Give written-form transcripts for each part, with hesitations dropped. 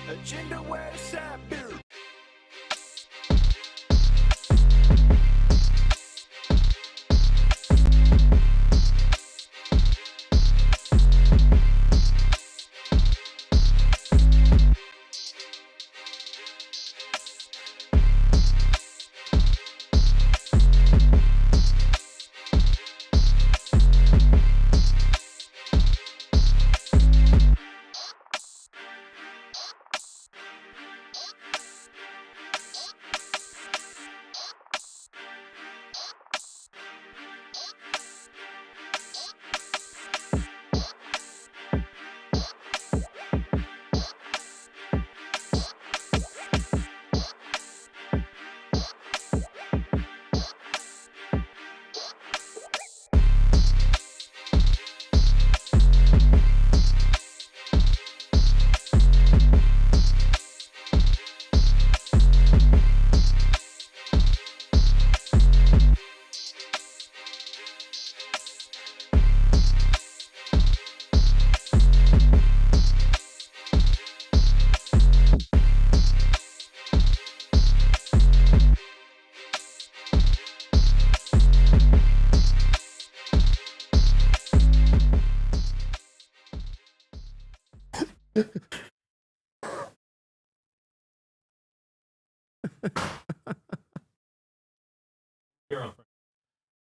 Agenda West Side Beer.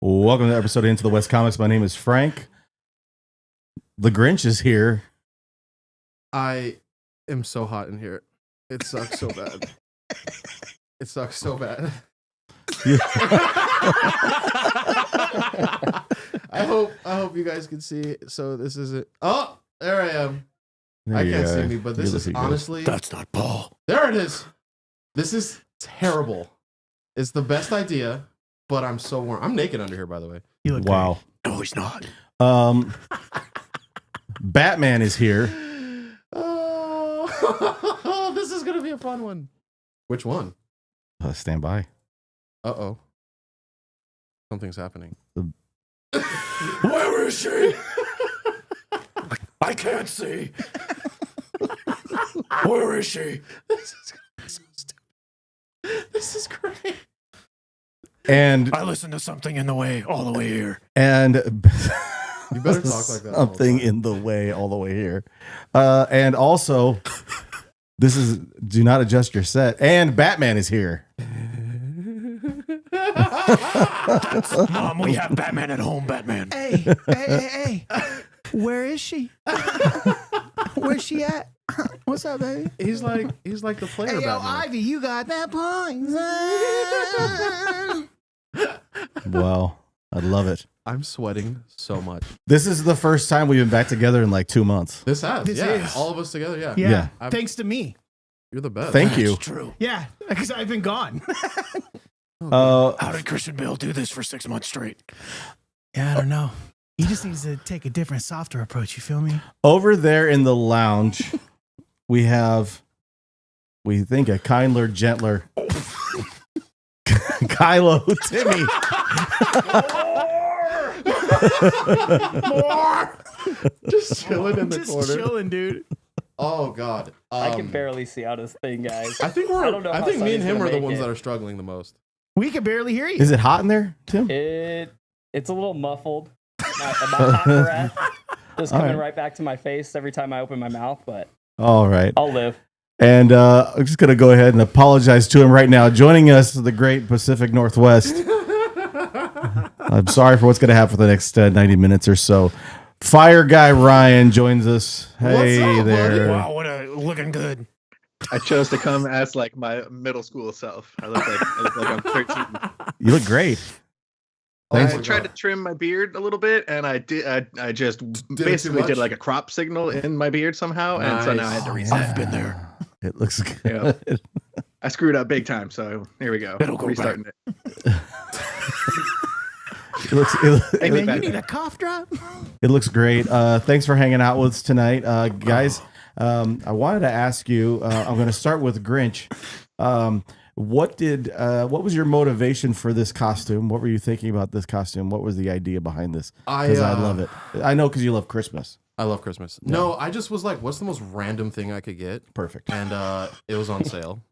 Welcome to the episode of Into the West Comics. My name is Frank. The Grinch is here. I am so hot in here. It sucks so bad. It sucks so bad. Yeah. I hope you guys can see. So this isn't. Oh, there I am. There I you can't are. see me, but this You're is looking good. honestly. That's not Paul. There it is. This is terrible. It's the best idea, but I'm so warm. I'm naked under here, by the way. You look Wow. great. No, he's not. Batman is here. Oh, this is gonna be a fun one. Which one? Stand by. Uh-oh. Something's happening. Where is she? I can't see. Where is she? This is so stupid. This is great. And I listened to something in the way all the way here. and You better talk like that all the Something time. in the way all the way here. And also, this is Do Not Adjust Your Set. And Batman is here. Mom, we have Batman at home, Batman. Hey. Where is she? Where's she at? What's up, baby? He's like the player Hey, yo, Batman. Ivy, you got that point. Wow. I love it. I'm sweating so much. This is the first time we've been back together in like 2 months. This has, This yeah. is. All of us together, yeah. Yeah, Yeah. thanks to me. You're the best. Thank you. That's true. Yeah, because I've been gone. How did Christian Bale do this for 6 months straight? Yeah, I don't know. He just needs to take a different, softer approach. You feel me? Over there in the lounge, we think a kindler, gentler Kylo Timmy. More! Just chilling in the Just corner. chilling, dude. Oh god. I can barely see out his thing, guys. I think I don't know I how think me and Sonny's him gonna are the make ones it. that are struggling the most. We can barely hear you. Is it hot in there, Tim? It's a little muffled. Not hot breath. Just All coming right. right back to my face every time I open my mouth, but All right. I'll live. And I'm just going to go ahead and apologize to him right now. Joining us, the great Pacific Northwest. I'm sorry for what's going to happen for the next 90 minutes or so. Fire Guy Ryan joins us. Hey What's up, there. buddy? Wow, looking good. I chose to come as like my middle school self. I look like I'm 13. You look great. Oh Thanks. my I tried God. to trim my beard a little bit, and I did. I just too basically much? did like a crop signal in my beard somehow, and so now I had to Nice. reset. I've been there. It looks good. Yeah. I screwed up big time, so here we go. It'll go Restarting it. It looks, Hey, man, you Batman. need a cough drop? it looks great. Thanks for hanging out with us tonight. Guys, I wanted to ask you, I'm going to start with Grinch. What was your motivation for this costume? What were you thinking about this costume? What was the idea behind this? Because I love it. I know because you love Christmas. I love Christmas. No, I just was like, what's the most random thing I could get? Perfect. And it was on sale.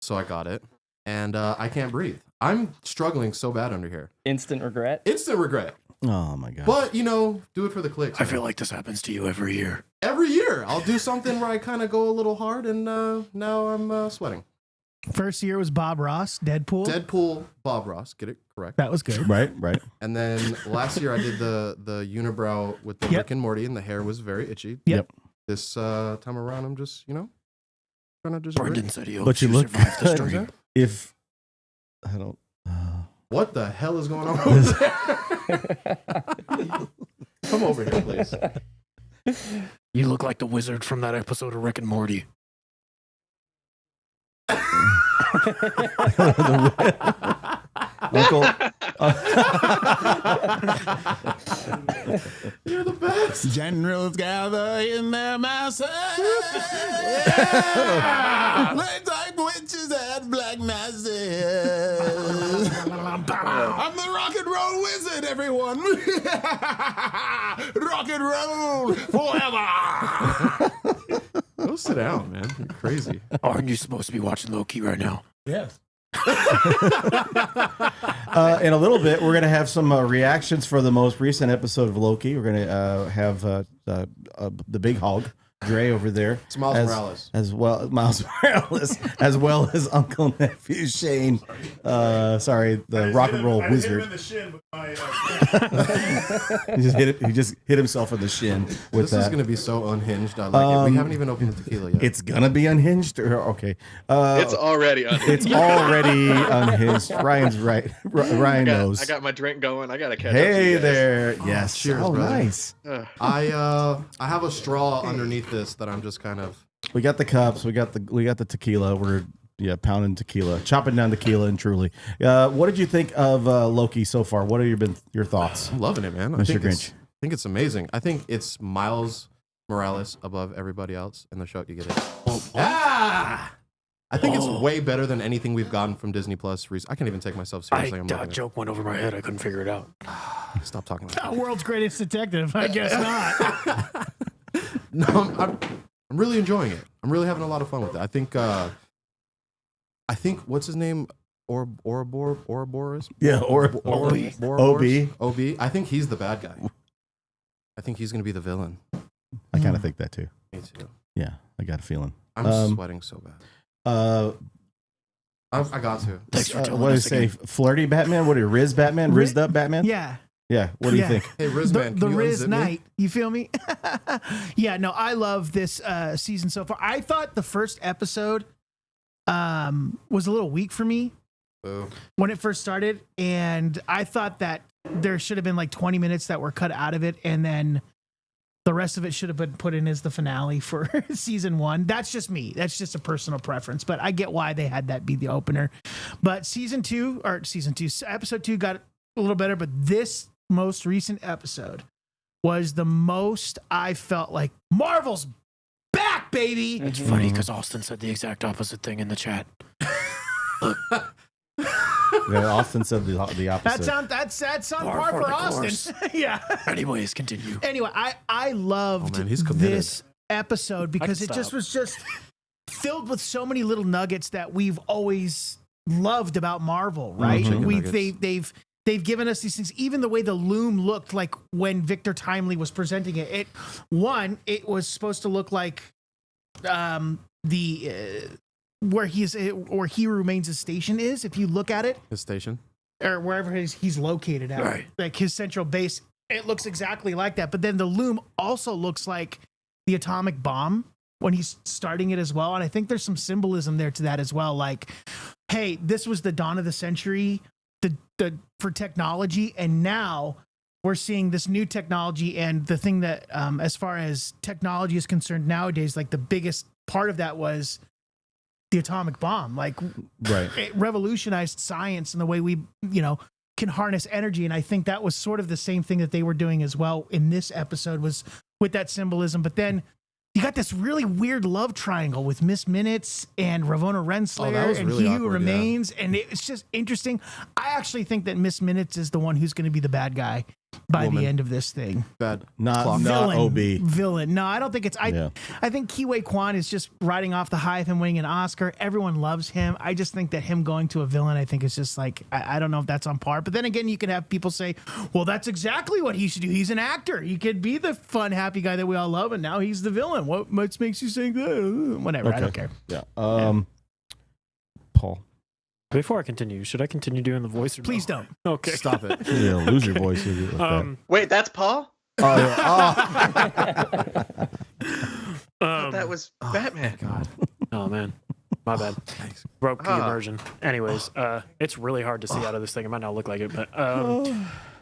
So I got it. And I can't breathe. I'm struggling so bad under here. Instant regret. Instant regret. Oh my god. But, do it for the clicks. I feel like this happens to you every year. Every year, I'll do something where I kind of go a little hard, and now I'm sweating. First year was Bob Ross, Deadpool. Deadpool, Bob Ross, get it correct. That was good. Right. And then last year I did the unibrow with the Yep. Rick and Morty, and the hair was very itchy. Yep. This time around, I'm just, trying to just. Brendan said he But hopes you you look survive the good. stream. If I don't. What the hell is going on over there? Come over here, please. You look like the wizard from that episode of Rick and Morty. Uncle. You're the best. Generals gather in their masses. Legs like witches at black masses. I'm the rock and roll wizard, everyone. Rock and roll forever. Go sit down, man. You're crazy. Aren't you supposed to be watching Loki right now? Yes. In a little bit, we're going to have some reactions for the most recent episode of Loki. We're going to have the big hog, Dre, over there. It's Miles Morales. Miles Morales, as well as Uncle Nephew Shane. Sorry, the rock and roll wizard. He just hit himself in the shin with This that. is going to be so unhinged. I like it. We haven't even opened the tequila yet. It's gonna be unhinged. Okay, It's already on. it's already unhinged. Ryan's right. Ryan knows. I got my drink going. I gotta catch up. Hey to you guys. there. Yes. cheers, Oh, brother. nice. Ugh. I have a straw underneath this that I'm just kind of. We got the cups. We got the tequila. We're pounding tequila, chopping down tequila, and truly. What did you think of Loki so far? What have your thoughts? I'm loving it, man. Mr. Grinch. I think it's amazing. I think it's Miles Morales above everybody else in the show. You get it? I think it's way better than anything we've gotten from Disney Plus. I can't even take myself seriously. I'm That loving joke went over my head. I couldn't figure it out. it. Stop talking like that. World's greatest detective. I guess not. No, I'm really enjoying it. I'm really having a lot of fun with it. I think what's his name? Ouroboros? Yeah, or Ouroboros? OB. I think he's the bad guy. I think he's going to be the villain. I kind of think that too. Me too. Yeah, I got a feeling. I'm sweating so bad. I got to. Thanks for telling What do you us say? again. Flirty Batman? What are you, Riz Batman? Rizzed up Batman? Yeah. Yeah. What do you Yeah. think? Hey, Rizman, The can you Riz unzip me? Knight. You feel me? Yeah, no, I love this season so far. I thought the first episode was a little weak for me Boo. when it first started. And I thought that there should have been like 20 minutes that were cut out of it. And then the rest of it should have been put in as the finale for season one. That's just me. That's just a personal preference. But I get why they had that be the opener. But episode 2 got a little better. But this most recent episode was the most I felt like Marvel's back, baby. It's funny because Austin said the exact opposite thing in the chat. Yeah, Austin said the opposite. That's on Par par for for the Austin. Yeah. Anyways, continue. Anyway, I loved Oh, man, he's committed. this episode because it just stop. was just filled with so many little nuggets that we've always loved about Marvel, right? Chicken We nuggets. they've given us these things. Even the way the loom looked like when Victor Timely was presenting it. It was supposed to look like where he remains his station is. If you look at it, His station. or wherever he's located at, Right. like his central base, it looks exactly like that. But then the loom also looks like the atomic bomb when he's starting it as well. And I think there's some symbolism there to that as well. Like, hey, this was the dawn of the century for technology, and now we're seeing this new technology. And the thing that, as far as technology is concerned nowadays, like the biggest part of that was the atomic bomb. Like, Right. it revolutionized science and the way we, can harness energy. And I think that was sort of the same thing that they were doing as well in this episode, was with that symbolism. But then you got this really weird love triangle with Miss Minutes and Ravonna Oh, that Renslayer was and really He Who awkward, Remains. And it's just interesting. I actually think that Miss Minutes is the one who's going to be the bad guy by Woman. the end of this thing. Bad. Not Villain. OB. Villain. No, I don't think it's. Yeah. I think Kiwi Kwan is just riding off the high of him winning an Oscar. Everyone loves him. I just think that him going to a villain, I think is just like, I don't know if that's on par. But then again, you can have people say, well, that's exactly what he should do. He's an actor. He could be the fun, happy guy that we all love, and now he's the villain. What makes you think that? Whatever. I don't care. Yeah. Paul. Before I continue, should I continue doing the voice? Or Please no? don't. Okay. Stop it. You lose your voice. If you like that. Wait, that's Paul? Oh, yeah. That was Batman. God. Oh man, my bad. Thanks. Broke the Ah. immersion. Anyways, it's really hard to see out of this thing. It might not look like it,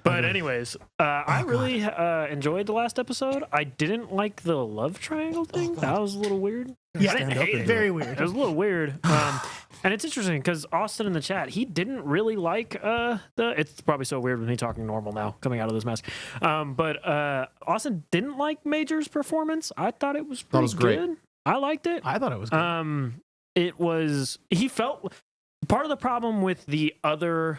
but anyways, I really enjoyed the last episode. I didn't like the love triangle thing. That was a little weird. Yeah, I didn't hate it. very It weird. was a little weird. And it's interesting because Austin in the chat, he didn't really like it's probably so weird with me talking normal now coming out of this mask. But Austin didn't like Major's performance. I thought it was pretty great. good. I liked it. I thought it was good. He felt part of the problem with the other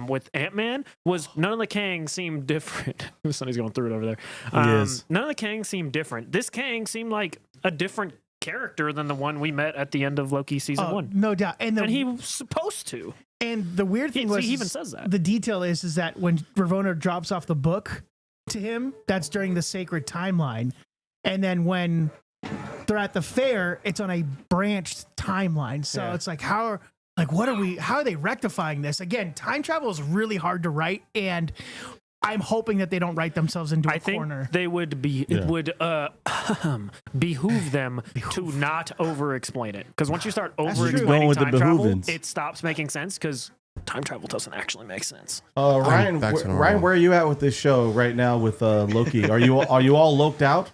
with Ant-Man was none of the Kang seemed different. Sonny's going through it over there. is. None of the Kang seemed different. This Kang seemed like a different character than the one we met at the end of Loki season 1. No doubt. And And he was supposed to. the weird thing was He even says that. the detail is that when Ravonna drops off the book to him, that's during the sacred timeline. And then when they're at the fair, it's on a branched timeline. So Yeah. it's like, how are they rectifying this? Again, time travel is really hard to write, and I'm hoping that they don't write themselves into a I think corner. they would be. Yeah. It would behoove them to not over-explain it, because once you start true. Going over-explaining with the time travel, behoovens. it stops making sense because time travel doesn't actually make sense. Ryan, back to normal. Ryan, where are you at with this show right now with Loki? Are you all loked out?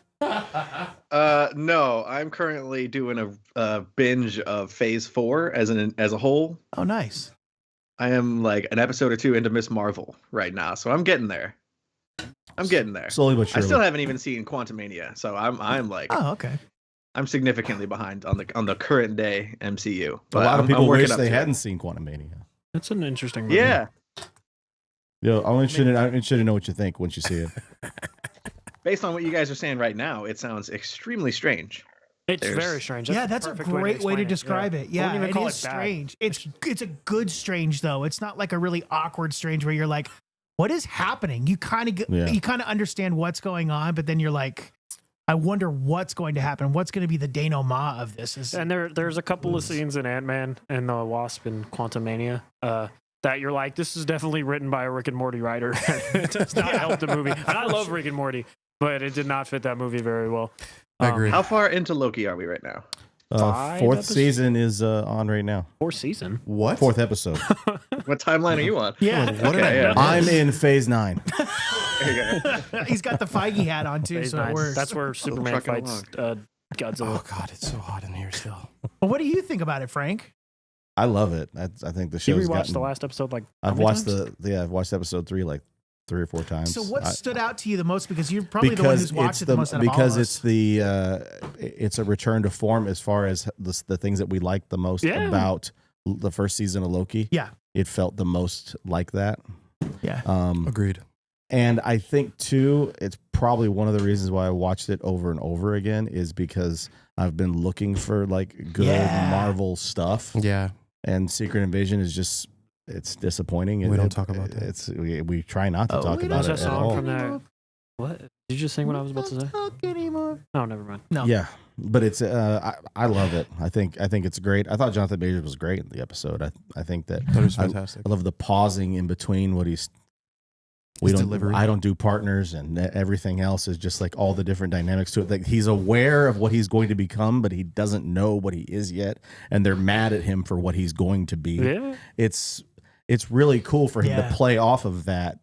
No, I'm currently doing a binge of Phase 4 as a whole. Oh, nice. I am like an episode or two into Miss Marvel right now, so I'm getting there. Slowly but I surely. still haven't even seen Quantumania, so I'm like Oh, okay. I'm significantly behind on the current day MCU. A But lot of I'm people working wish up they to it. hadn't seen Quantumania. That's an interesting movie. Yeah, I'm interested to know what you think once you see it. based on what you guys are saying right now, it sounds extremely strange. It's There's- very strange. Yeah, that's a perfect great way to explain describe it. Yeah, I wouldn't even it call is it bad. strange. It's a good strange though. It's not like a really awkward strange where you're like, what is happening? You kind of Yeah. you kind of understand what's going on, but then you're like, I wonder what's going to happen. What's going to be the denouement of this? Is And there's a couple of scenes in Ant-Man and the Wasp and Quantumania that you're like, this is definitely written by a Rick and Morty writer. It does not help the movie. And I love Rick and Morty, but it did not fit that movie very well. I agree. How far into Loki are we right now? 5 Fourth episodes? season is on right now. 4th season. What? Fourth episode. What timeline are you on? yeah, What did I Okay, miss? I'm in phase 9. There you go. he's got the Feige hat on too, Phase so it 9. works. That's where Superman trucking fights Godzilla. Oh God, it's so hot in here still. But what do you think about it, Frank? I love it. I think the You show's rewatched gotten. the last episode like I've how many watched times? I've watched episode 3 like 3 or 4 times. So what I- stood out to you the most? Because you're probably the one who's watched it the most out of all because of it's us. it's a return to form as far as the things that we liked the most Yeah. about the first season of Loki. Yeah. It felt the most like that. Yeah. Agreed. And I think too, it's probably one of the reasons why I watched it over and over again is because I've been looking for like good Yeah. Marvel stuff, Yeah. and Secret Invasion is just it's disappointing. We don't talk about that. It's we try not to talk we about don't it There's a at song all. from that. What? Did you just sing what I was about to say? Talk anymore. Oh, never mind. No. Yeah, but it's I love it. I think it's great. I thought Jonathan Majors was great in the episode. I think that That was I- fantastic. I love the pausing in between what we His don't delivery. I don't do partners, and everything else is just like all the different dynamics to it. Like he's aware of what he's going to become, but he doesn't know what he is yet, and they're mad at him for what he's going to be. Yeah. It's really cool for him Yeah. to play off of that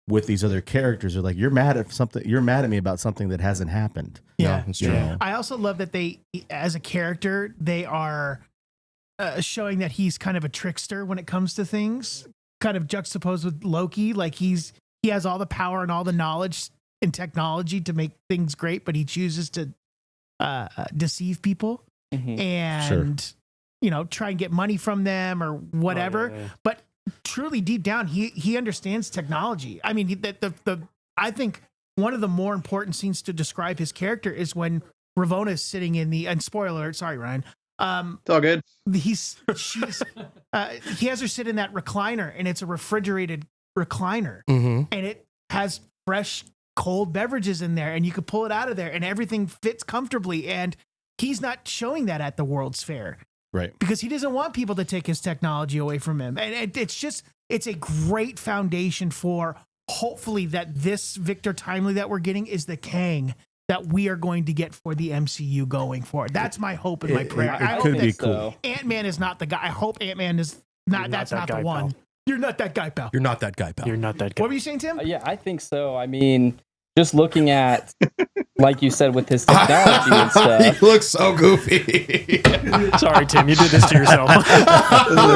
with these other characters. They're like, you're mad at me about something that hasn't happened. Yeah. No, it's You true. know? I also love that they, as a character, they are showing that he's kind of a trickster when it comes to things, kind of juxtaposed with Loki. Like he has all the power and all the knowledge and technology to make things great, but he chooses to deceive people Mhm. and, try and get money from them or whatever. Oh, yeah. But truly deep down, he understands technology. I mean, the I think one of the more important scenes to describe his character is when Ravonna is sitting in the, and spoiler alert, sorry, Ryan. It's all good. He has her sit in that recliner, and it's a refrigerated recliner, Mm-hmm. and it has fresh, cold beverages in there, and you could pull it out of there, and everything fits comfortably. And he's not showing that at the World's Fair. Right. Because he doesn't want people to take his technology away from him. And it's a great foundation for hopefully that this Victor Timely that we're getting is the Kang that we are going to get for the MCU going forward. That's my hope and my prayer. I It hope could be that cool. Ant-Man is not the guy. I hope Ant-Man is not, that's that not the guy, one. pal. You're not that guy, pal. You're not that guy, pal. You're not that guy. What were you saying, Tim? Yeah, I think so. I mean, just looking at, like you said, with his technology and stuff. You look so goofy. Sorry, Tim, you did this to yourself.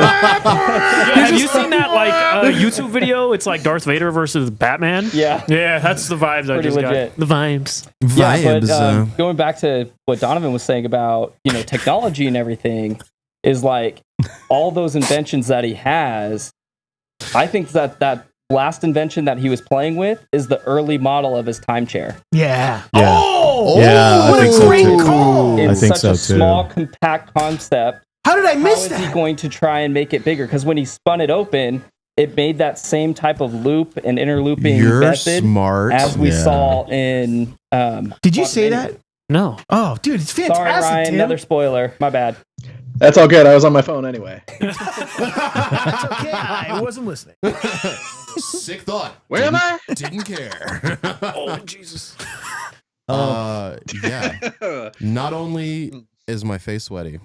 Have you seen that YouTube video? It's like Darth Vader versus Batman. Yeah. Yeah, that's the vibes I Pretty just legit. got. The vibes. Yeah, but going back to what Donovan was saying about, technology and everything, is like all those inventions that he has. I think that last invention that he was playing with is the early model of his time chair. Yeah. Oh, yeah, I what think a so great too. call. It's I think such so a too. small, compact concept. How did I How miss is that? he going to try and make it bigger? Because when he spun it open, it made that same type of loop and interlooping You're method smart. as we Yeah. saw in. Did you say that? No. Oh, dude, it's fantastic, Sorry, Ryan. Tim. Another spoiler. My bad. That's all good. I was on my phone anyway. That's okay. I wasn't listening. Sick thought. Where am I? Didn't care. Oh, Jesus. Yeah. Not only is my face sweaty,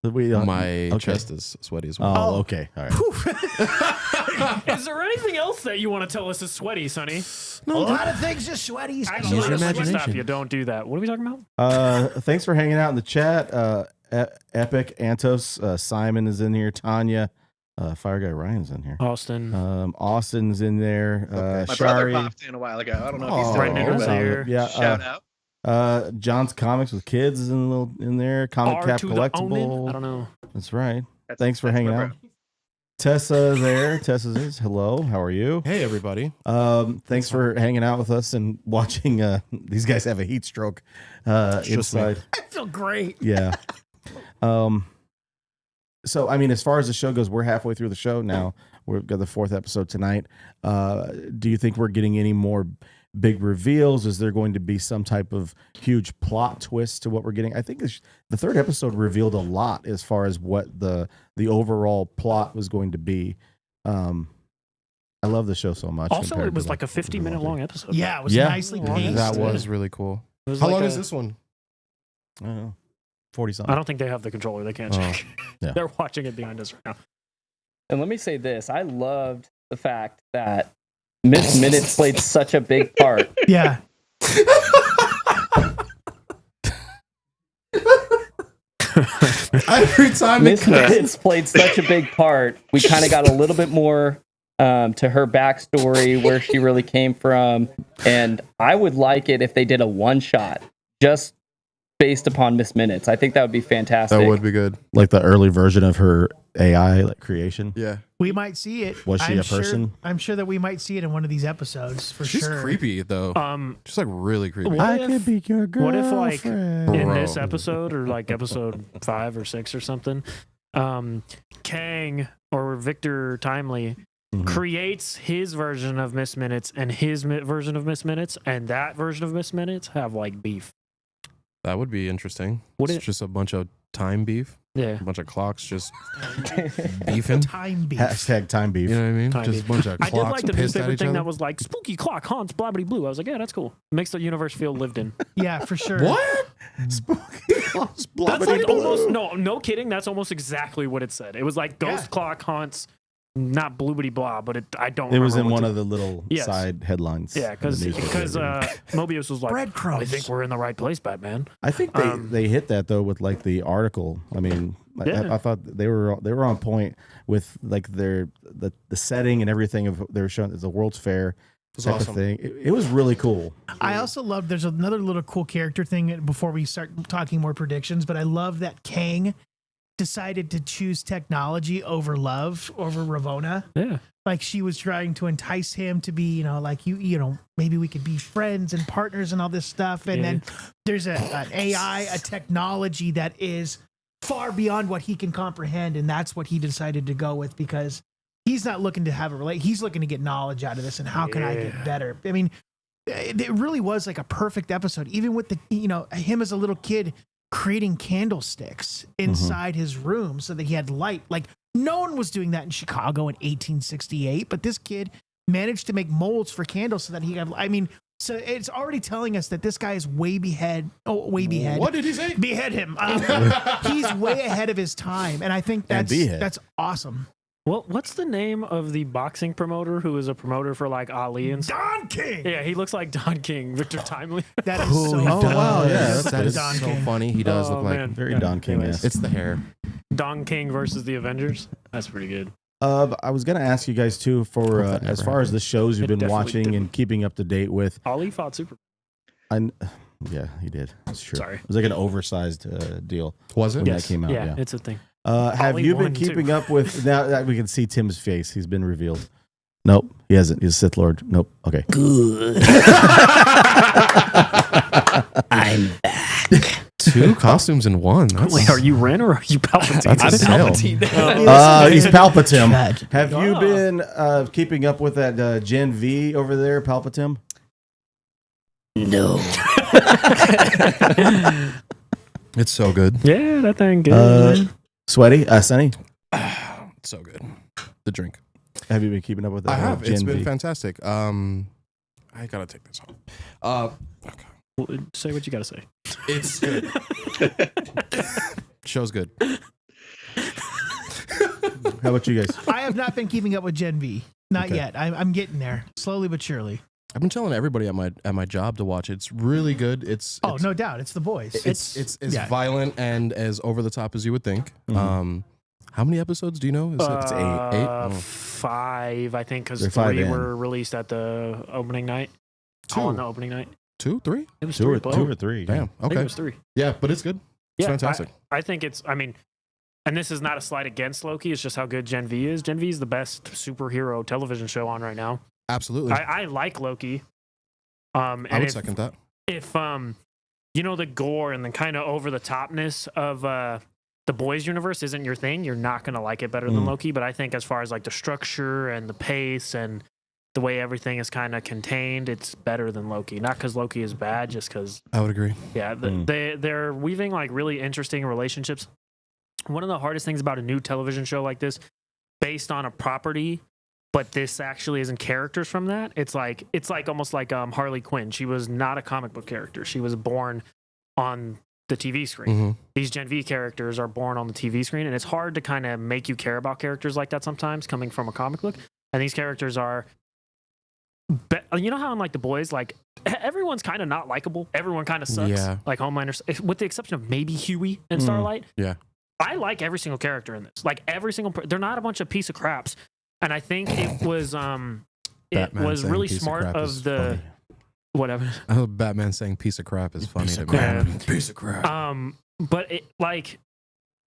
my chest is sweaty as well. Oh, okay. All right. Is there anything else that you want to tell us is sweaty, Sonny? A lot of things just sweaty. Actually, Use your let's stop imagination. you. Don't do that. What are we talking about? Thanks for hanging out in the chat. Epic, Antos, Simon is in here. Tanya, Fire Guy Ryan's in here. Austin. Austin's in there. My brother Shari. popped in a while ago. I don't know if he's Oh, still Brendan was here, here. Yeah. but shout out. John's Comics with Kids is in there. Comic R Cap to the Onin? Collectible. I don't know. That's right. That's- Thanks for that's hanging my out. bro. Tessa there. Tessa says hello. How are you? Hey, everybody. Thanks for hanging out with us and watching these guys have a heat stroke just me. inside. I feel great. Yeah. So I mean, as far as the show goes, we're halfway through the show now. We've got the 4th episode tonight. Do you think we're getting any more big reveals? Is there going to be some type of huge plot twist to what we're getting? I think the 3rd episode revealed a lot as far as what the overall plot was going to be. I love the show so much. Also, compared it was to like a what we 50-minute wanted. long episode. Yeah, it was Yeah. nicely Yeah, paced. that That was- was really cool. It was How like long a- is this one? I don't know, 40 I something. don't think they have the controller. They can't Oh. check. Yeah. They're watching it behind us right now. And let me say this: I loved the fact that Miss Minutes played such a big part. Yeah. Every time Miss Minutes played such a big part. We kind of got a little bit more to her backstory, where she really came from, and I would like it if they did a one-shot just based upon Miss Minutes. I think that would be fantastic. that would be good. Like the early version of her AI like creation. Yeah. We might see it. Was she I'm a person? I'm sure that we might see it in one of these episodes for She's sure. creepy, though. She's like really creepy. What I if- could be your girl. What if, like, in Bro. this episode or like episode 5 or 6 or something, Kang or Victor Timely creates his version of Miss Minutes and his version of Miss Minutes, and that version of Miss Minutes have like beef. That would be interesting. Would It's it? just a bunch of time beef, Yeah. a bunch of clocks just beefing. Time beef. Hashtag time beef. You know what I mean? Time just beef. a bunch of I clocks did like the pissed at newspaper each thing other. that was like spooky clock haunts blobbity blue. I was like, yeah, that's cool. Makes the universe feel lived in. Yeah, for sure. What? Spooky clocks, That's like almost no kidding. That's almost exactly what it said. It was like ghost Yeah. clock haunts, not bloobity blah, but I don't. It was remember in what one the- of the little Yes. side headlines. Yeah, in the newspaper. Mobius was like, Breadcrumbs. I think we're in the right place, Batman. I think they hit that though with like the article. I mean, Yeah. I thought they were on point with like the setting and everything of they were showing as a World's Fair was type awesome. of thing. It was really cool. I also love there's another little cool character thing before we start talking more predictions, but I love that Kang decided to choose technology over love, over Ravonna. Yeah. Like she was trying to entice him to be, like maybe we could be friends and partners and all this stuff. And then there's an AI, a technology that is far beyond what he can comprehend. And that's what he decided to go with because he's not looking to have a relate. He's looking to get knowledge out of this and how can I get better? I mean, it really was like a perfect episode, even with the, him as a little kid creating candlesticks inside his room so that he had light. Like no one was doing that in Chicago in 1868, but this kid managed to make molds for candles so that he had, so it's already telling us that this guy is way behead. What did he say? Behead him. He's way ahead of his time. And I think that's awesome. Well, what's the name of the boxing promoter who is a promoter for like Ali and stuff? Don King. Yeah, he looks like Don King, Victor Timely. That is so wow, yeah, that is Don so King. funny. He does look like very Don King. Anyways. it's the hair. Don King versus the Avengers. That's pretty good. I was going to ask you guys too for as far as the shows you've It been definitely watching didn't. and keeping up to date with. Ali fought Super. Yeah, he did. That's true. Sorry. It was like an oversized deal Was it? when that came out. Yeah, Yeah. it's a thing. Have Ali you been won, too. keeping up with? Now that we can see Tim's face, he's been revealed. Nope, he hasn't. He's a Sith Lord. Nope. Okay. Good. I'm back. 2 costumes in one. That's, Wait, are you Ren or are you Palpatine? That's a sale. He's Palpatine. Tragic. Have you Oh. been keeping up with that Gen V over there, Palpatine? No. It's so good. Yeah, that thing good. Sweaty, Sunny. So good. The drink. Have you been keeping up with that? I have. Gen It's been V? fantastic. I gotta take this off. Well, say what you got to say. It's good. Show's good. How about you guys? I have not been keeping up with Gen V. Not Okay. yet. I'm getting there, slowly but surely. I've been telling everybody at my job to watch it. It's really good. It's No doubt. It's the boys. it's as yeah. violent and as over the top as you would think. How many episodes do you know? Is it's 8? 8? Oh. 5, I think, because They're 5 3 in. were released at the opening night. 2. On the opening night. 2, 3? It was 2 or 3. 2 or 3. Damn. I think it Okay. was 3. Yeah, but it's good. It's fantastic. I think it's, and this is not a slight against Loki. It's just how good Gen V is. Gen V is the best superhero television show on right now. Absolutely. I like Loki. And I would if, second that. If the gore and the kind of over the topness of the boys universe isn't your thing, you're not gonna like it better than Loki. But I think as far as like the structure and the pace and the way everything is kind of contained, it's better than Loki. Not because Loki is bad, just because I would agree. they're weaving like really interesting relationships. One of the hardest things about a new television show like this, based on a property, but this actually isn't characters from that. It's like almost like Harley Quinn. She was not a comic book character. She was born on the TV screen. Mm-hmm. These Gen V characters are born on the TV screen, and it's hard to kind of make you care about characters like that sometimes coming from a comic book. And these characters are, you know how in like the boys, like everyone's kind of not likable. Everyone kind of sucks. Yeah. Like Homelander, with the exception of maybe Huey and Starlight. Yeah. I like every single character in this. Like every single, they're not a bunch of piece of craps. And I think it was Batman saying really piece of smart crap of is the funny. whatever. Oh, Batman saying piece of crap is funny to me. Piece of crap. But it, like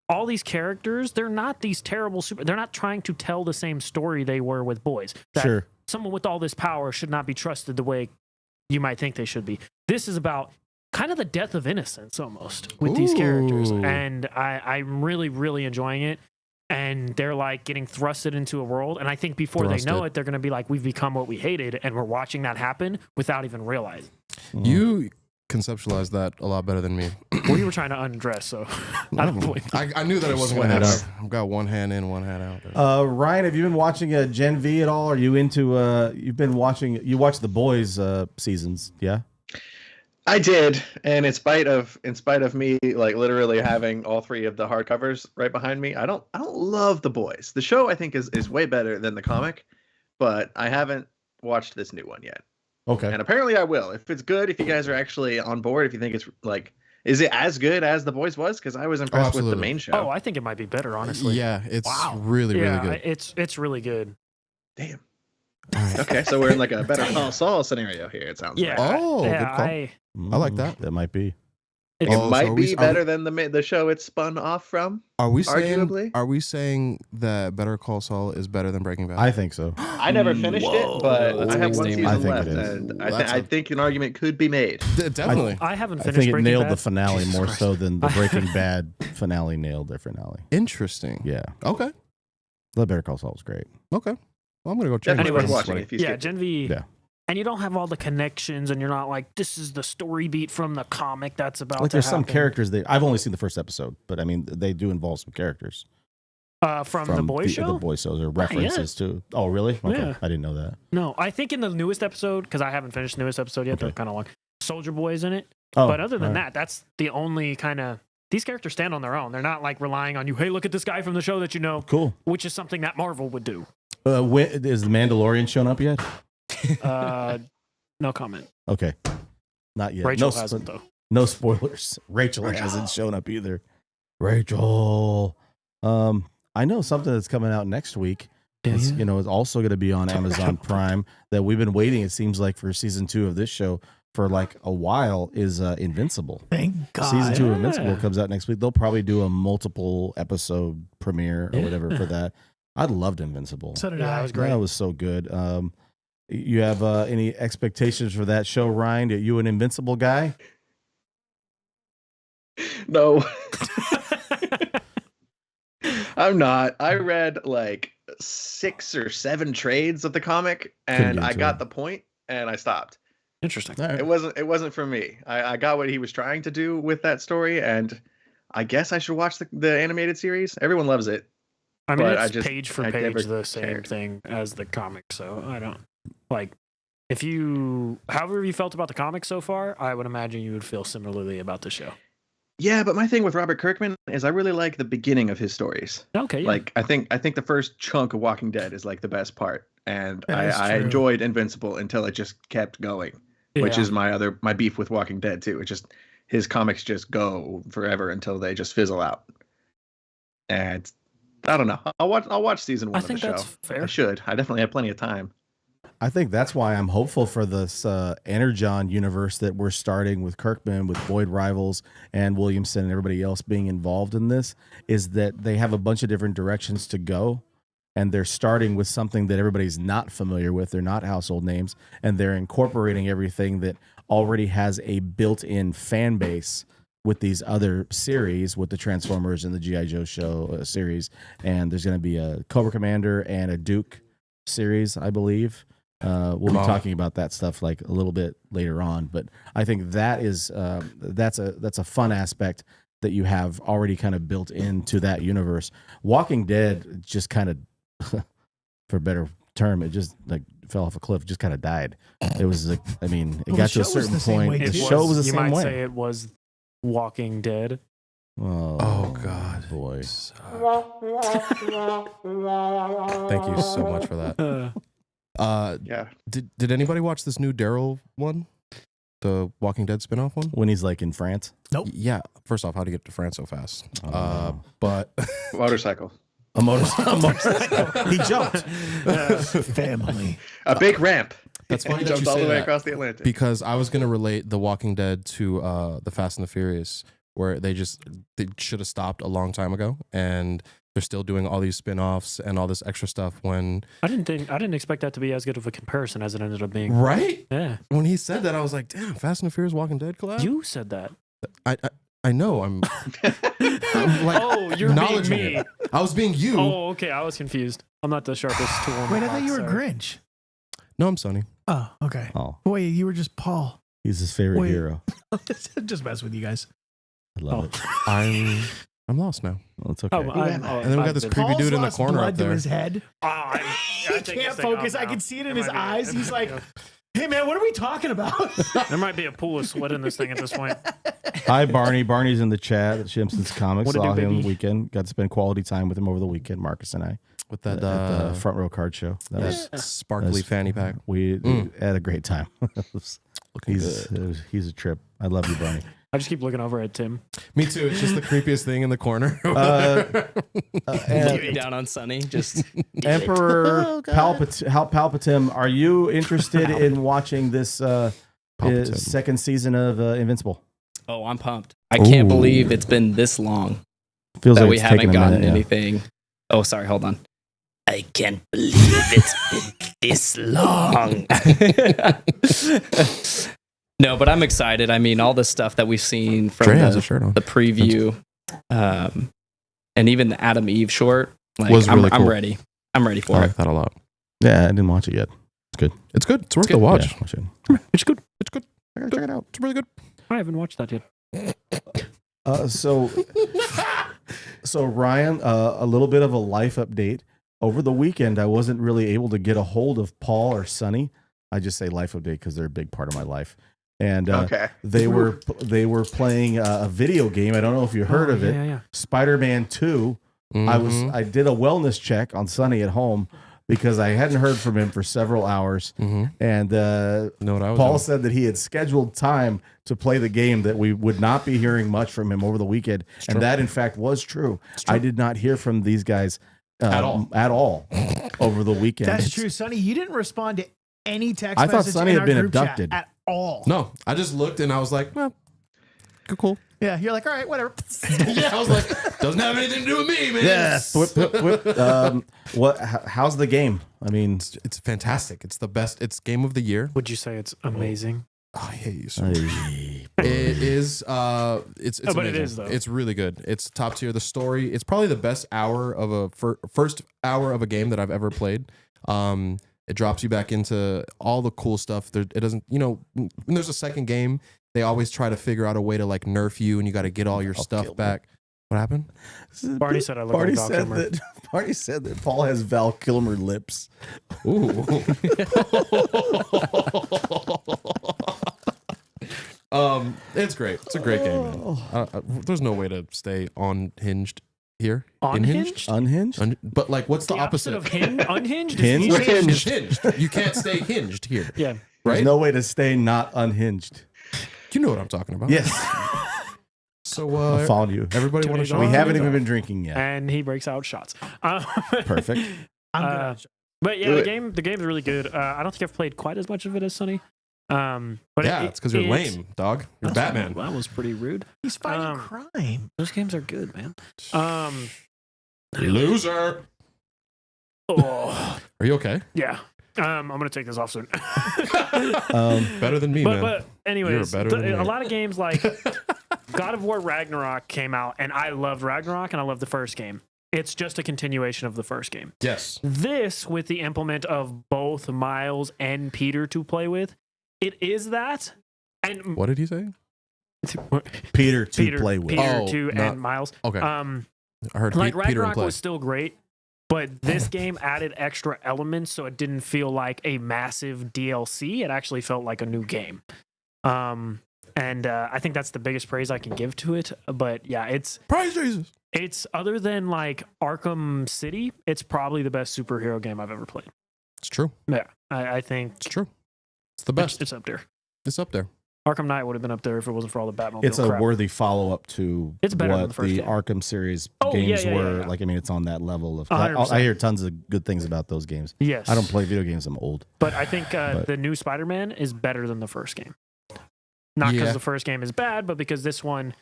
all these characters, they're not these terrible they're not trying to tell the same story they were with boys. That Sure. someone with all this power should not be trusted the way you might think they should be. This is about kind of the death of innocence almost with these characters. Ooh. And I'm really, really enjoying it. And they're like getting thrusted into a world. And I think before they know it, they're going to be like, we've become what we hated. And we're watching that happen without even realizing. You conceptualized that a lot better than me. Well, you were trying to undress, so I don't blame you. I knew that it wasn't going to happen. I've got one hand in, one hand out. Ryan, have you been watching Gen V at all? Are you into? You watched the boys seasons? Yeah. I did, and in spite of me like literally having all 3 of the hardcovers right behind me, I don't love The Boys. The show I think is way better than the comic, but I haven't watched this new one yet. Okay. And apparently I will. If it's good, if you guys are actually on board, if you think it's like, is it as good as The Boys was? Because I was impressed with the absolutely. main show. Oh, I think it might be better, honestly. Yeah, it's really, really good. It's really good. Damn. Okay, so we're in like a Better Call Saul scenario here. It sounds Yeah. like. Oh, yeah, good call. I like that. That might be. It's, It Oh, so might are we- be better than the show it's spun off from. Are we saying? Arguably. Are we saying that Better Call Saul is better than Breaking Bad? I think so. I never finished it, but that's I a have big one statement. I season think left, it is. and That's I a- think an argument could be made. Definitely I haven't I finished think it Breaking nailed Bad. the finale Jesus more Christ. so than the Breaking Bad finale nailed their finale. interesting. Yeah, Okay. the Better Call Saul was great. Okay. Well, I'm gonna go check. Definitely it worth out. watching Sweaty. if you Yeah, skip it. Gen V. Yeah. And you don't have all the connections, and you're not like, this is the story beat from the comic that's about Like to there's some happen. characters that I've only seen the first episode, but I mean they do involve some characters From the boys show. The boy shows or references to. Oh, really? Okay. Yeah. I didn't know that. No, I think in the newest episode, because I haven't finished the newest episode yet, they're Okay. kind of long. Soldier Boy's in it. Oh, But other than all right. that, that's the only kind of. These characters stand on their own. They're not like relying on you. Hey, look at this guy from the show that you know, Cool. which is something that Marvel would do. When, is the Mandalorian shown up yet? No comment. Okay, not yet. Rachel no, hasn't though. No spoilers. Rachel hasn't shown up either. Rachel. I know something that's coming out next week. It's, you know, it's also going to be on Amazon Prime that we've been waiting. It seems like for season 2 of this show for like a while is Invincible. thank God. Season 2 of Yeah. Invincible comes out next week. They'll probably do a multiple episode premiere or whatever for that. I loved Invincible. So did Yeah, I. that was great. That was so good. You have any expectations for that show, Ryan? Are you an Invincible guy? No, I'm not. I read like 6 or 7 trades of the comic, Couldn't and get I into got it. the point, and I stopped. Interesting. All right. It wasn't for me. I got what he was trying to do with that story, and I guess I should watch the animated series. Everyone loves it. I mean, But it's I page for I page never the same cared. thing as the comic, so I don't like. If you, however you felt about the comic so far, I would imagine you would feel similarly about the show. Yeah, but my thing with Robert Kirkman is I really like the beginning of his stories. Okay, yeah. Like I think the first chunk of Walking Dead is like the best part, and That is I true. enjoyed Invincible until it just kept going, which Yeah. is my beef with Walking Dead too. It's just his comics just go forever until they just fizzle out. And I don't know. I'll watch season 1 I of the think show. that's fair. I should. I definitely have plenty of time. I think that's why I'm hopeful for this Energon universe that we're starting with Kirkman, with Boyd Rivals and Williamson and everybody else being involved in this, is that they have a bunch of different directions to go. And they're starting with something that everybody's not familiar with. They're not household names. And they're incorporating everything that already has a built-in fan base with these other series, with the Transformers and the G.I. Joe show series. And there's going to be a Cobra Commander and a Duke series, I believe. We'll be talking about that stuff like a little bit later on, but I think that is that's a fun aspect that you have already kind of built into that universe. Walking Dead just kind of, for a better term, it just like fell off a cliff, just kind of died. It was like, I mean, it Well, got the to a show was certain the same point. way, The too. show was the you same might way. say it was Walking Dead. Oh God. boy. Thank you so much for that. Yeah. Did anybody watch this new Daryl one? The Walking Dead spinoff one? When he's like in France. Yeah. First off, how to get to France so fast? Oh. But Motorcycle. A motorcycle. He jumped. Family. A big ramp. that's And funny he that you jumped all say the way that, across the Atlantic. because I was gonna relate The Walking Dead to the Fast and the Furious, where they should have stopped a long time ago, and they're still doing all these spin-offs and all this extra stuff when I didn't expect that to be as good of a comparison as it ended up being. right Yeah, when he said that, I was like, damn, Fast and the Furious Walking Dead collab. you said that. I know I'm like Oh, you're being acknowledging me. it. I was being you. Oh, okay. I was confused. I'm not the sharpest tool. in the Wait, I thought box, you were sorry. Grinch. No, I'm Sonny. Oh, okay. Oh, Wait, you were just Paul. he's his favorite Wait. hero. Just mess with you guys. I love Oh. it. I'm lost now. Well, it's okay. Oh, I'm, And then we got this been- creepy Paul's dude in the lost corner blood up to there. his head. Oh, I He can't focus. I can see it in his eyes. He's like, "Hey, man, what are we talking about?" there might be a pool of sweat in this thing at this point. Hi, Barney. Barney's in the chat at Shimpson's Comics. What it Saw do, him baby? the weekend. Got to spend quality time with him over the weekend, Marcus and I, With at that the Front Row Card Show. That was, sparkly that's- fanny pack. we Mm. had a great time. Looking good. He's a trip. I love you, Barney. I just keep looking over at Tim. Me too. It's just the creepiest thing in the corner. Keep down on Sunny. Just Emperor Palpatine, are you interested in watching this Palpatine. second season of Invincible? Oh, I'm pumped. I can't believe it's been this long Feels that like we it's haven't taken a gotten minute, yeah. anything. Oh, sorry. Hold on. I can't believe it's been this long. No, but I'm excited. I mean, all the stuff that we've seen from Trey has a shirt on. the preview, and even the Adam Eve short, like, Was really I'm cool. ready. I'm ready I for like it. that a lot. Yeah, I didn't watch it yet. It's good. It's worth good. the watch. Yeah, watch it. It's good. It's good. I gotta check it out. It's really good. I haven't watched that yet. So Ryan, a little bit of a life update. Over the weekend, I wasn't really able to get a hold of Paul or Sonny. I just say life update because they're a big part of my life. And Okay. they were playing a video game. I don't know if you heard of it. Yeah. Spider-Man 2. Mhm. I did a wellness check on Sonny at home because I hadn't heard from him for several hours. Mhm. And Know what I was Paul doing? said that he had scheduled time to play the game, that we would not be hearing much from him over the weekend. true. And that, in fact, was true. true. I did not hear from these guys At all. over the weekend. That's true, Sonny. You didn't respond to any text I thought message Sonny in had our been group chat abducted. at all. No, I just looked and I was like, well, cool. Yeah, you're like, all right, whatever. Yeah, I was like, doesn't have anything to do with me, man. Yes. Whip, whip, whip. How's the game? I mean, It's fantastic. It's the best. It's game of the year. Would you say it's amazing? Oh, I hate you so I- much. It is. It's Oh, but it amazing. is, though. It's really good. It's top tier. The story. It's probably the best hour of a first hour of a game that I've ever played. It drops you back into all the cool stuff. It doesn't. When there's a second game, they always try to figure out a way to like nerf you, and you got to get all your stuff Kilmer. back. What happened? Barney said I look like Val Kilmer. Barney said that Paul has Val Kilmer lips. Ooh. It's great. It's a great game, man. There's no way to stay unhinged here. Unhinged? Unhinged? But like, what's the, opposite of unhinged? Hinged? Is Hinged. Hinged. You can't stay hinged here. Yeah. There's Right? no way to stay not unhinged. You know what I'm talking about. Yes. So I followed you. everybody Two want to days show off. We me? haven't even been drinking yet. And he breaks out shots. Perfect. I'm good. Uh, But yeah, Do the it. game's really good. I don't think I've played quite as much of it as Sonny. But Yeah, it's because you're lame, dog. You're Batman. That was pretty rude. He's fighting um, crime. Those games are good, man. Loser. Oh, Are you okay? yeah. I'm gonna take this off soon. Better than me, man. But anyways, You're better than me. a lot of games like God of War Ragnarok came out, and I loved Ragnarok, and I loved the first game. It's just a continuation of the first game. Yes. This, with the implement of both Miles and Peter to play with, it is that. And What did he say? Peter to play with. Peter Oh, to not- and Miles. Okay. I heard Like Peter and Ragnarok play. was still great, but this game added extra elements, so it didn't feel like a massive DLC. It actually felt like a new game. And I think that's the biggest praise I can give to it. But yeah, Praise Jesus. it's other than like Arkham City, it's probably the best superhero game I've ever played. It's true. Yeah, I think It's true. It's the best. It's up there. It's up there. Arkham Knight would have been up there if it wasn't for all the Batmobile It's a crap. worthy follow up to It's better than what the first game. Arkham series Oh, yeah, games yeah, were. yeah. Like, I mean, it's on that level of. 100%. I hear tons of good things about those games. Yes, I don't play video games. I'm old. But I think But- the new Spider-Man is better than the first game. Not because Yeah. the first game is bad, but because this one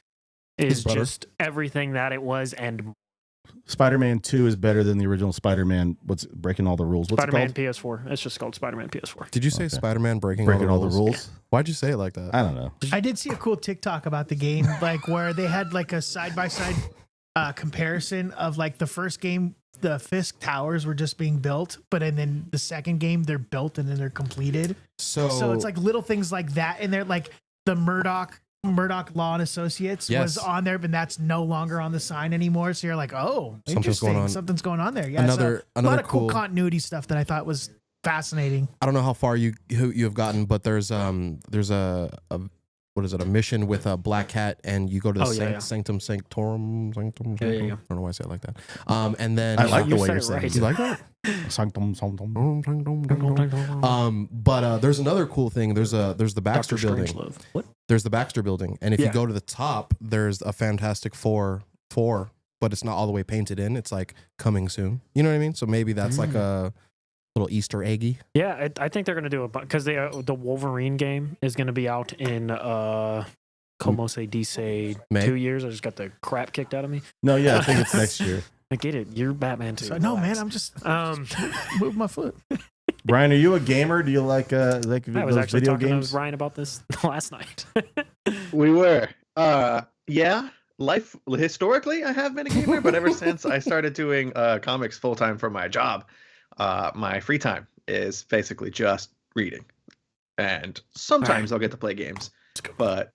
is It's better. just everything that it was and Spider-Man 2 is better than the original Spider-Man. What's breaking all the rules? What's Spider-Man it called? PS4. It's just called Spider-Man PS4. Did you say Okay. Spider-Man breaking Breaking all the rules? Why'd you say it like that? I don't know. I did see a cool TikTok about the game, like where they had like a side by side comparison of like the first game, the Fisk towers were just being built, but and then the second game they're built and then they're completed. So it's like little things like that in there, like the Murdoch Law and Associates Yes. was on there, but that's no longer on the sign anymore. So you're like, oh, Something's interesting. going on. Something's going on there. Yeah, Another- so a another lot of cool cool- continuity stuff that I thought was fascinating. I don't know how far you have gotten, but there's a what is it? A mission with a black cat, and you go to the Oh, yeah. Sanctum Sanctorum. Yeah. I don't know why I say it like that. And then I like the You way said you're it saying right. it. you like that? Sanctum, sanctum. But there's another cool thing. There's the Baxter Dr. building. Strangelove. What? There's the Baxter building, and if you Yeah. go to the top, there's a Fantastic Four, but it's not all the way painted in. It's like coming soon. You know what I mean? So maybe that's like a little Easter eggy. Yeah, I think they're gonna do it because the Wolverine game is gonna be out in como se dice, May. 2 years. I just got the crap kicked out of me. No, yeah, I think it's next year. I get it. You're Batman too. So, no, man, Relax. I'm just Um, move my foot. Brian, are you a gamer? Do you like I was those actually video talking games? to Ryan about this last night. We were. Yeah. Life historically, I have been a gamer, but ever since I started doing comics full time for my job, my free time is basically just reading, and sometimes I'll get to play games. But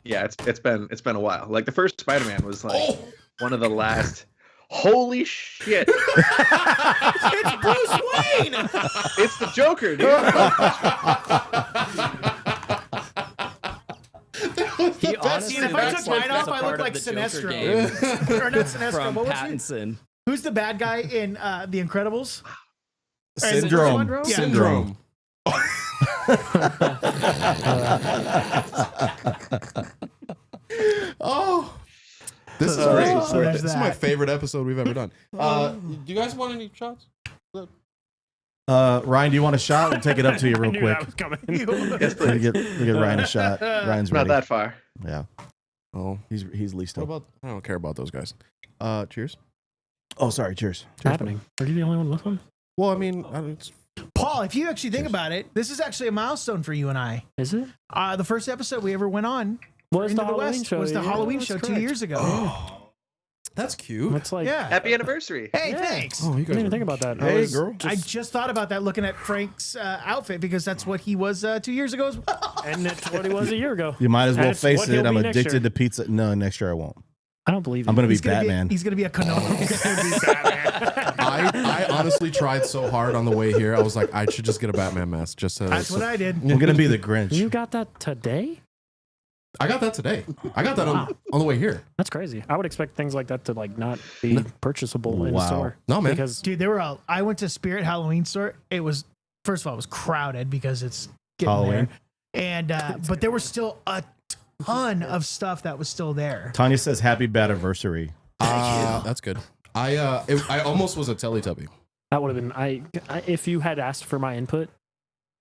yeah, it's been a while. Like the first Spider-Man was like one of the last. Holy shit! It's Bruce Wayne. It's the Joker, dude. He honestly if I looks took mine that's off, a I part look of like the Joker Sinestro. game Or not Sinestro. from What was he? Pattinson. Who's the bad guy in The Incredibles? Syndrome. Yeah. Syndrome. Oh, this is So great. there's This is my that. favorite episode we've ever done. Do you guys want any shots? Ryan, do you want a shot? We'll take it up to you I real knew quick. that was coming. Yes, We'll please. get Ryan a shot. Ryan's Not ready. that far. Yeah, Oh, he's leased what up. about? I don't care about those guys. Cheers. Oh, sorry. Cheers. What's happening? Are you the only one with them? Well, I mean, it's Paul, if you actually think about it, this is actually a milestone for you and I. Is it? The first episode we ever went on Was into the the Halloween West show? was the Yeah, Halloween that's show correct. 2 years ago. that's cute. It's like, Yeah. Happy anniversary. Hey, Yeah. thanks. Oh, you I guys. didn't even think about that. Hey, I was girl. I just thought about that looking at Frank's outfit because that's what he was 2 years ago as well. and it's what he was a year ago. You might as well That's face what it. he'll I'm be next addicted year. to pizza. No, next year I won't. I don't believe I'm you. gonna be He's gonna Batman. he's gonna be a Canolo. I honestly tried so hard on the way here. I was like, I should just get a Batman mask. Just so That's what I did. I'm gonna be the Grinch. You got that today? I got that today. I got that on the way here. That's crazy. I would expect things like that to like not be purchasable in Wow. the store. No, man. Because Dude, I went to Spirit Halloween store. It was first of all, it was crowded because it's getting Halloween. there. And but there was still a ton of stuff that was still there. Tanya says, "Happy Bativersary." That's good. I almost was a Teletubby. that would have been I if you had asked for my input,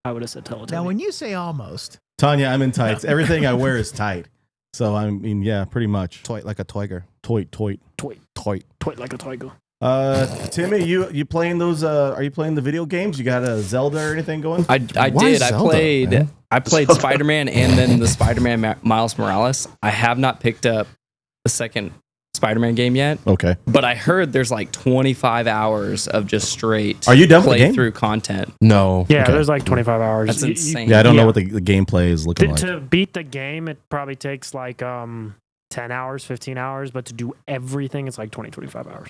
I would have said Teletubby. Now, when you say almost, Tanya, I'm in tights. Everything I wear is tight. So I mean, yeah, pretty much. Toy like a toiger. Toy. toy Toy. like a tiger. Timmy, you playing those? Are you playing the video games? You got a Zelda or anything going? I Why did. Zelda, man? I played Spider-Man and then the Spider-Man Miles Morales. I have not picked up the second Spider-Man game yet, Okay. but I heard there's like 25 hours of just straight Are you done with the game? playthrough content. No. Yeah, Okay. there's like 25 hours. That's You- you- insane. Yeah, I don't know Yeah. what the gameplay is looking like. to beat the game, it probably takes like 10 hours, 15 hours, but to do everything, it's like 20, 25 hours.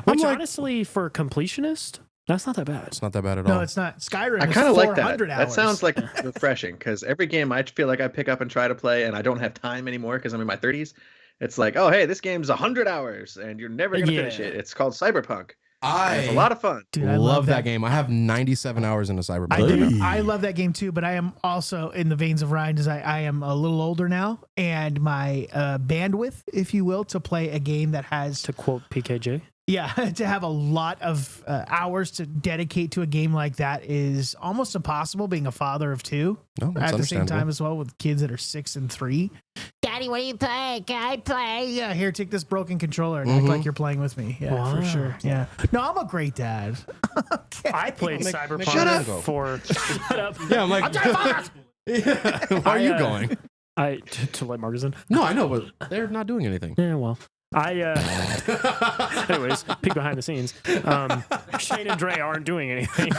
Which like- honestly, for a completionist, that's not that bad. It's not that bad at all. no, it's not. Skyrim. I is kind of like that. 400 That hours. sounds like refreshing because every game I feel like I pick up and try to play, and I don't have time anymore because I'm in my 30s. It's like, oh, hey, this game's 100 hours, and you're never gonna finish Yeah. it. It's called Cyberpunk. And it's a lot of fun. Dude, I love that game. I have 97 hours into Cyberpunk. I do. Hey. I love that game too, but I am also in the veins of Ryan. As I am a little older now, and my bandwidth, if you will, to play a game that has To quote PKJ. to have a lot of hours to dedicate to a game like that is almost impossible. Being a father of two No, that's at the same understandable. time as well with kids that are 6 and 3. Daddy, what do you play? Can I play? Yeah, here, take this broken controller and act like you're playing with me. Yeah, for Wow. sure. Yeah. No, I'm a great dad. Okay. I played Shut Cyberpunk up. for. Shut up. Yeah, I'm like, I'm trying to focus. yeah, where are you going? To let Marcus in. No, I know, but they're not doing anything. Yeah, well. Anyways, peek behind the scenes. Shane and Dre aren't doing anything.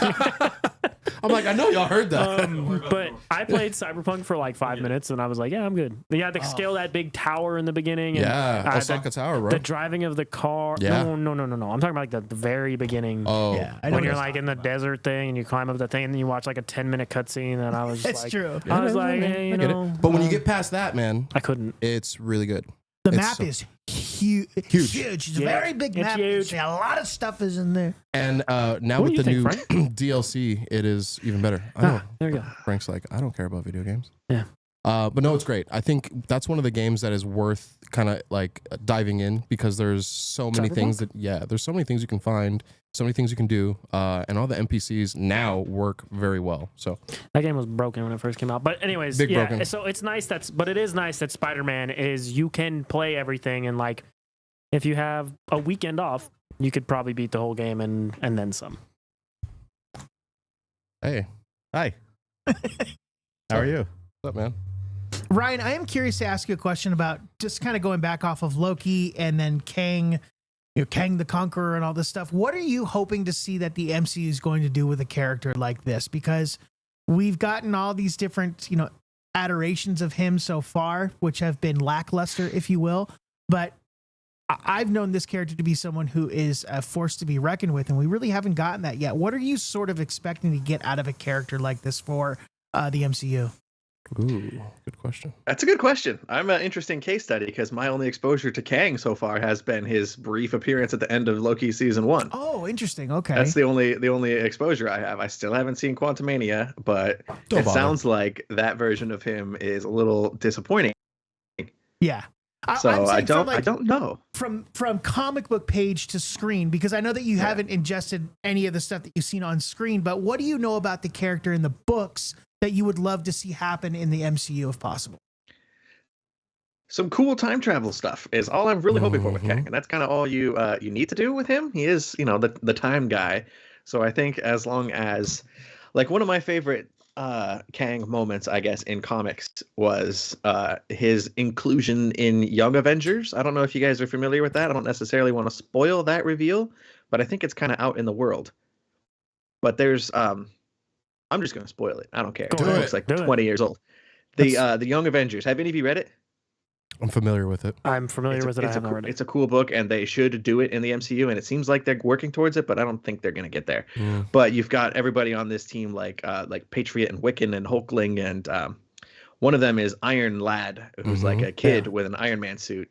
I'm like, I know y'all heard that. But I played Cyberpunk for like 5 minutes and I was like, yeah, I'm good. You had to scale that big tower in the beginning. And, Yeah, Osaka Tower, bro. The driving of the car. Yeah. No. I'm talking about like the very beginning. Oh, Yeah, I know When you're what like in the desert thing and you climb up the thing and then you watch like a 10-minute cutscene and I was That's like, true. I was like, hey, you I get know, it. But when you get past that, man, I couldn't. it's really good. The It's map so- is huge. Huge. It's a Yeah, very big it's map. huge. A lot of stuff is in there. And now What with do the you new think, DLC, it is even better. I know. There you go. Frank's like, I don't care about video games. Yeah. But no, it's great. I think that's one of the games that is worth kind of like diving in because there's so many things there's so many things you can find, so many things you can do, and all the NPCs now work very well. So that game was broken when it first came out. But anyways, broken. So it's nice but it is nice that Spider-Man is you can play everything, and like if you have a weekend off, you could probably beat the whole game and then some. Hey. Hi. How are you? What's up, man? Ryan, I am curious to ask you a question about just kind of going back off of Loki and then Kang, Kang the Conqueror and all this stuff. What are you hoping to see that the MCU is going to do with a character like this? Because we've gotten all these different, adorations of him so far, which have been lackluster, if you will. But I've known this character to be someone who is a force to be reckoned with, and we really haven't gotten that yet. What are you sort of expecting to get out of a character like this for the MCU? Ooh, good question. That's a good question. I'm an interesting case study because my only exposure to Kang so far has been his brief appearance at the end of Loki season 1. Oh, interesting. Okay. That's the only exposure I have. I still haven't seen Quantumania, but sounds like that version of him is a little disappointing. Yeah. So I don't know. From comic book page to screen, because I know that you haven't ingested any of the stuff that you've seen on screen, but what do you know about the character in the books that you would love to see happen in the MCU if possible? Some cool time travel stuff is all I'm really hoping for with Kang, and that's kind of all you need to do with him. He is, the time guy. So I think as long as, like, one of my favorite Kang moments, I guess, in comics was his inclusion in Young Avengers. I don't know if you guys are familiar with that. I don't necessarily want to spoil that reveal, but I think it's kind of out in the world. But there's I'm just going to spoil it. I don't care. It looks like 20 years old. The Young Avengers. Have any of you read it? I'm familiar with it. I'm familiar with it. I haven't read it. It's a cool book, and they should do it in the MCU, and it seems like they're working towards it, but I don't think they're going to get there. Yeah. But you've got everybody on this team like Patriot and Wiccan and Hulkling, and one of them is Iron Lad, who's like a kid with an Iron Man suit.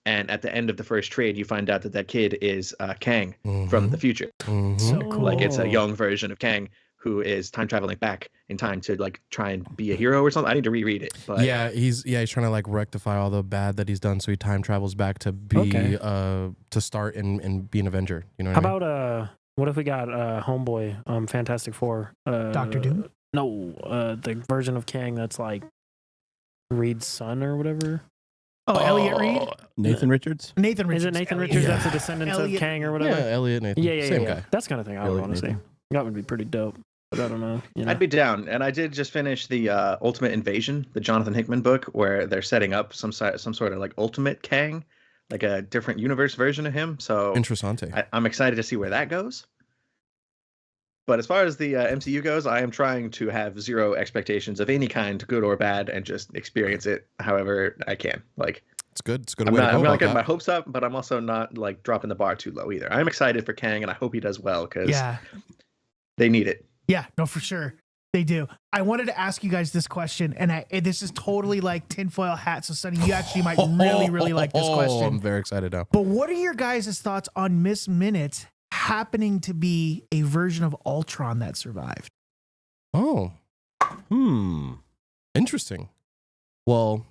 And at the end of the first trade, you find out that kid is Kang from the future. So cool. Like it's a young version of Kang who is time traveling back in time to like try and be a hero or something. I need to reread it. But he's trying to like rectify all the bad that he's done, so he time travels back to be to start and be an Avenger. You know what I mean? About what if we got Homeboy, Fantastic Four, Dr. Doom? No, the version of Kang that's like Reed's son or whatever. Oh, Elliot Reed? Nathan Richards? Nathan Richards. Is it Nathan Richards? That's a descendant of Kang or whatever? Yeah, Elliot Nathan. Yeah. Same guy. That's the kind of thing I would want to see. That would be pretty dope. But I don't know. I'd be down. And I did just finish the Ultimate Invasion, the Jonathan Hickman book, where they're setting up some sort of like Ultimate Kang, like a different universe version of him. So Interessante. I'm excited to see where that goes. But as far as the MCU goes, I am trying to have zero expectations of any kind, good or bad, and just experience it however I can. Like, it's good. It's a good I'm way to go. I'm about not getting that. my hopes up, but I'm also not like dropping the bar too low either. I'm excited for Kang, and I hope he does well because they need it. Yeah, no, for sure. They do. I wanted to ask you guys this question, and this is totally like tinfoil hat. So, Sonny, you actually might really, really like this question. I'm very excited now. But what are your guys' thoughts on Miss Minute happening to be a version of Ultron that survived? Oh. Interesting. Well,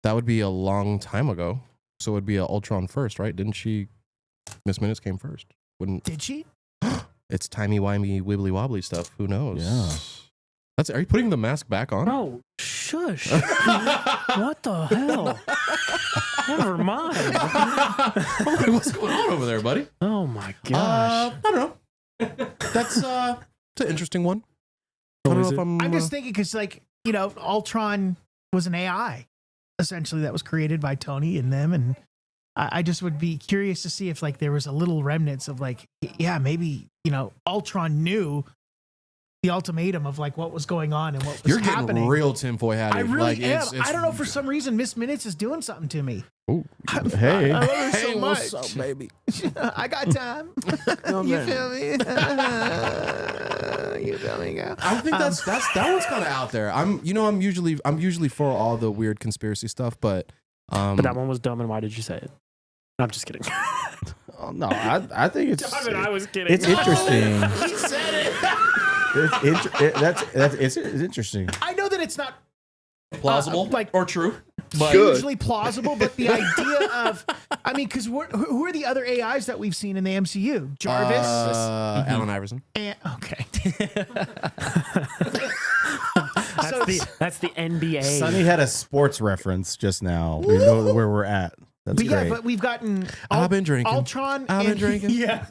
that would be a long time ago. So it would be a Ultron first, right? Didn't she? Miss Minutes came first. Did she? It's timey-wimey, wibbly-wobbly stuff. Who knows? Yeah. Are you putting the mask back on? Oh, shush. What the hell? Never mind. What's going on over there, buddy? Oh my gosh. I don't know. That's it's an interesting one. I don't know if I'm just thinking because, like, Ultron was an AI essentially that was created by Tony and them, and I just would be curious to see if like there was a little remnants of like, maybe Ultron knew the ultimatum of like what was going on and what was happening. Getting real tinfoil hat. I really am. It's, I don't know, for some reason Miss Minutes is doing something to me. Ooh, hey, I love her so much. What's up, baby? I got time. You feel me? You feel me, girl? I think that one's kind of out there. I'm usually for all the weird conspiracy stuff, but that one was dumb. And why did you say it? I'm just kidding. Oh, no, I think it's. I was kidding. It's interesting. He said it. It's interesting. I know that it's not Plausible, or true, but hugely plausible. But the idea of, I mean, because who are the other AIs that we've seen in the MCU? Jarvis, Allen Iverson. and okay. That's the NBA. Sonny had a sports reference just now. We know where we're at. That's But great. yeah, but we've gotten I've been drinking. Ultron. I've been drinking. Yeah.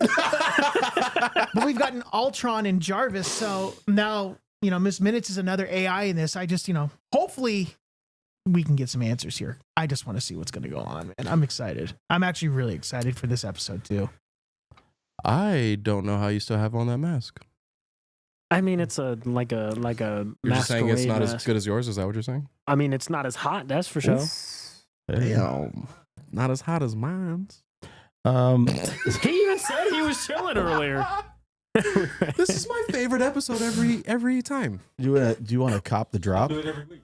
But we've gotten Ultron and Jarvis. So now, Miss Minutes is another AI in this. I just, hopefully we can get some answers here. I just want to see what's going to go on, man. I'm excited. I'm actually really excited for this episode too. I don't know how you still have on that mask. I mean, it's like a You're just saying it's masquerade not mask. as good as yours. Is that what you're saying? I mean, it's not as hot. That's for sure. Damn, not as hot as mine's. He even said he was chilling earlier. This is my favorite episode every time. Do you want to cop the drop? Do it every week.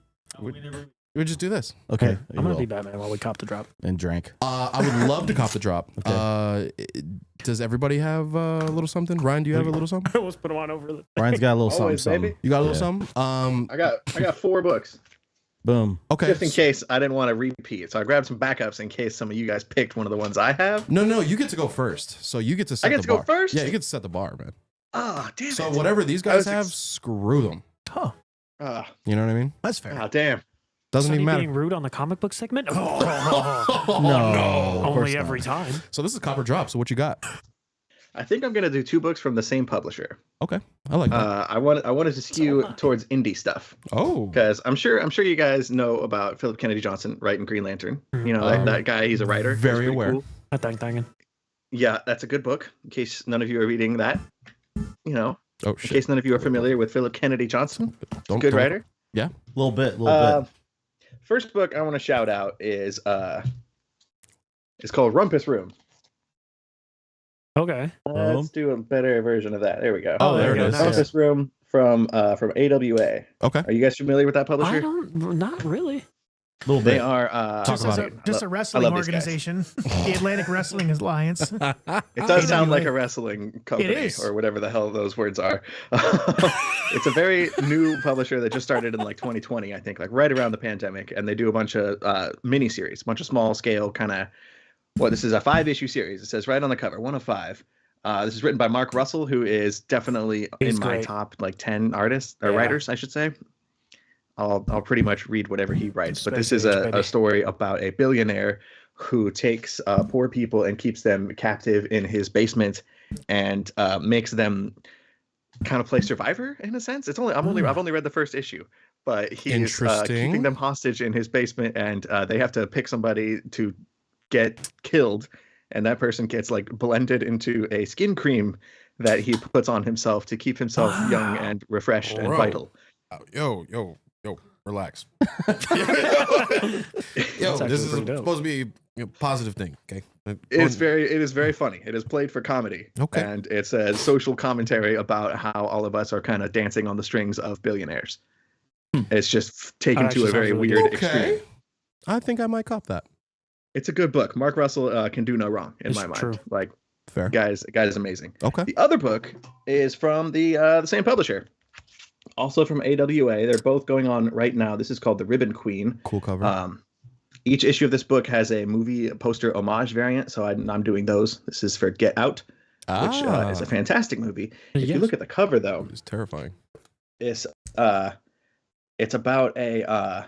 We just do this. Okay, I'm gonna be Batman while we cop the drop. and drank. I would love to cop the drop. Does everybody have a little something? Ryan, do you have a little something? I almost put him on over the. Ryan's got a little Always, something. baby. You got a little Yeah. something? I got 4 books. Boom. Okay. Just in case I didn't want to repeat. So I grabbed some backups in case some of you guys picked one of the ones I have. No, you get to go first. So you get to set I get the to go bar. first? Yeah, you get to set the bar, man. Oh, damn So it. whatever these I guys was have, screw them. Huh. You know what I mean? That's fair. Oh, damn. Doesn't Sonny even matter. being rude on the comic book segment. No, of course Only not. every time. So this is Copper Drop. So what you got? I think I'm gonna do 2 books from the same publisher. Okay, I like that. I wanted to skew towards indie stuff Oh, because I'm sure you guys know about Philip Kennedy Johnson writing Green Lantern. You know that guy. He's a writer. He's very pretty aware. cool. Thanking. Yeah, that's a good book. In case none of you are reading that, oh in shit. case none of you are familiar with Philip Kennedy Johnson, Don't, good don't- writer. A little bit. First book I want to shout out is it's called Rumpus Room. Okay. Let's do a better version of that. There we go. Oh, there it is. Nice. Rumpus Room from AWA. Okay. Are you guys familiar with that I publisher? not really. A little They bit. are Talk about it. Just a wrestling love these guys. organization, the Atlantic Wrestling Alliance. It does sound AWA. like a wrestling company is. or whatever the hell those words are. It's a very new publisher that just started in like 2020, I think, like right around the pandemic, and they do a bunch of mini series, a bunch of small scale kind of. Well, this is a 5-issue series. It says right on the cover, 1 of 5. This is written by Mark Russell, who is definitely He's in my great. top like 10 artists or Yeah. writers, I should say. I'll pretty much read whatever he writes, but this Space is age, a baby. story about a billionaire who takes poor people and keeps them captive in his basement and makes them kind of play survivor in a sense. I've only read the first issue, but he's Interesting. keeping them hostage in his basement, and they have to pick somebody to get killed, and that person gets like blended into a skin cream that he puts on himself to keep himself young and refreshed and Bro. vital. Yo, relax. That's Yo, actually this is pretty dope. supposed to be a positive thing. Okay. It is very funny. It is played for comedy. Okay. And it's a social commentary about how all of us are kind of dancing on the strings of billionaires. It's just taken That to a actually very sounds really weird Okay. extreme. I think I might cop that. It's a good book. Mark Russell can do no wrong in It's my mind. true. Like, Fair. guys is amazing. Okay. The other book is from the same publisher, also from AWA. They're both going on right now. This is called The Ribbon Queen. Cool cover. Each issue of this book has a movie poster homage variant, so I'm doing those. This is for Get Out, which is a fantastic movie. If you Yes. look at the cover, though, It's terrifying. it's about a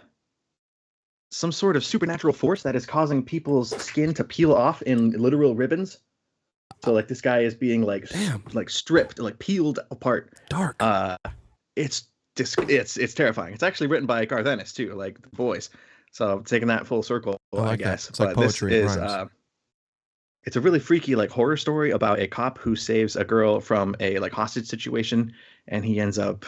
some sort of supernatural force that is causing people's skin to peel off in literal ribbons. So like this guy is being like Damn. like stripped, like peeled apart. Dark. It's terrifying. It's actually written by Garth Ennis too, like the boys. So taking that full circle, I like I that. guess. It's like But this poetry, it is rhymes. it's a really freaky like horror story about a cop who saves a girl from a like hostage situation, and he ends up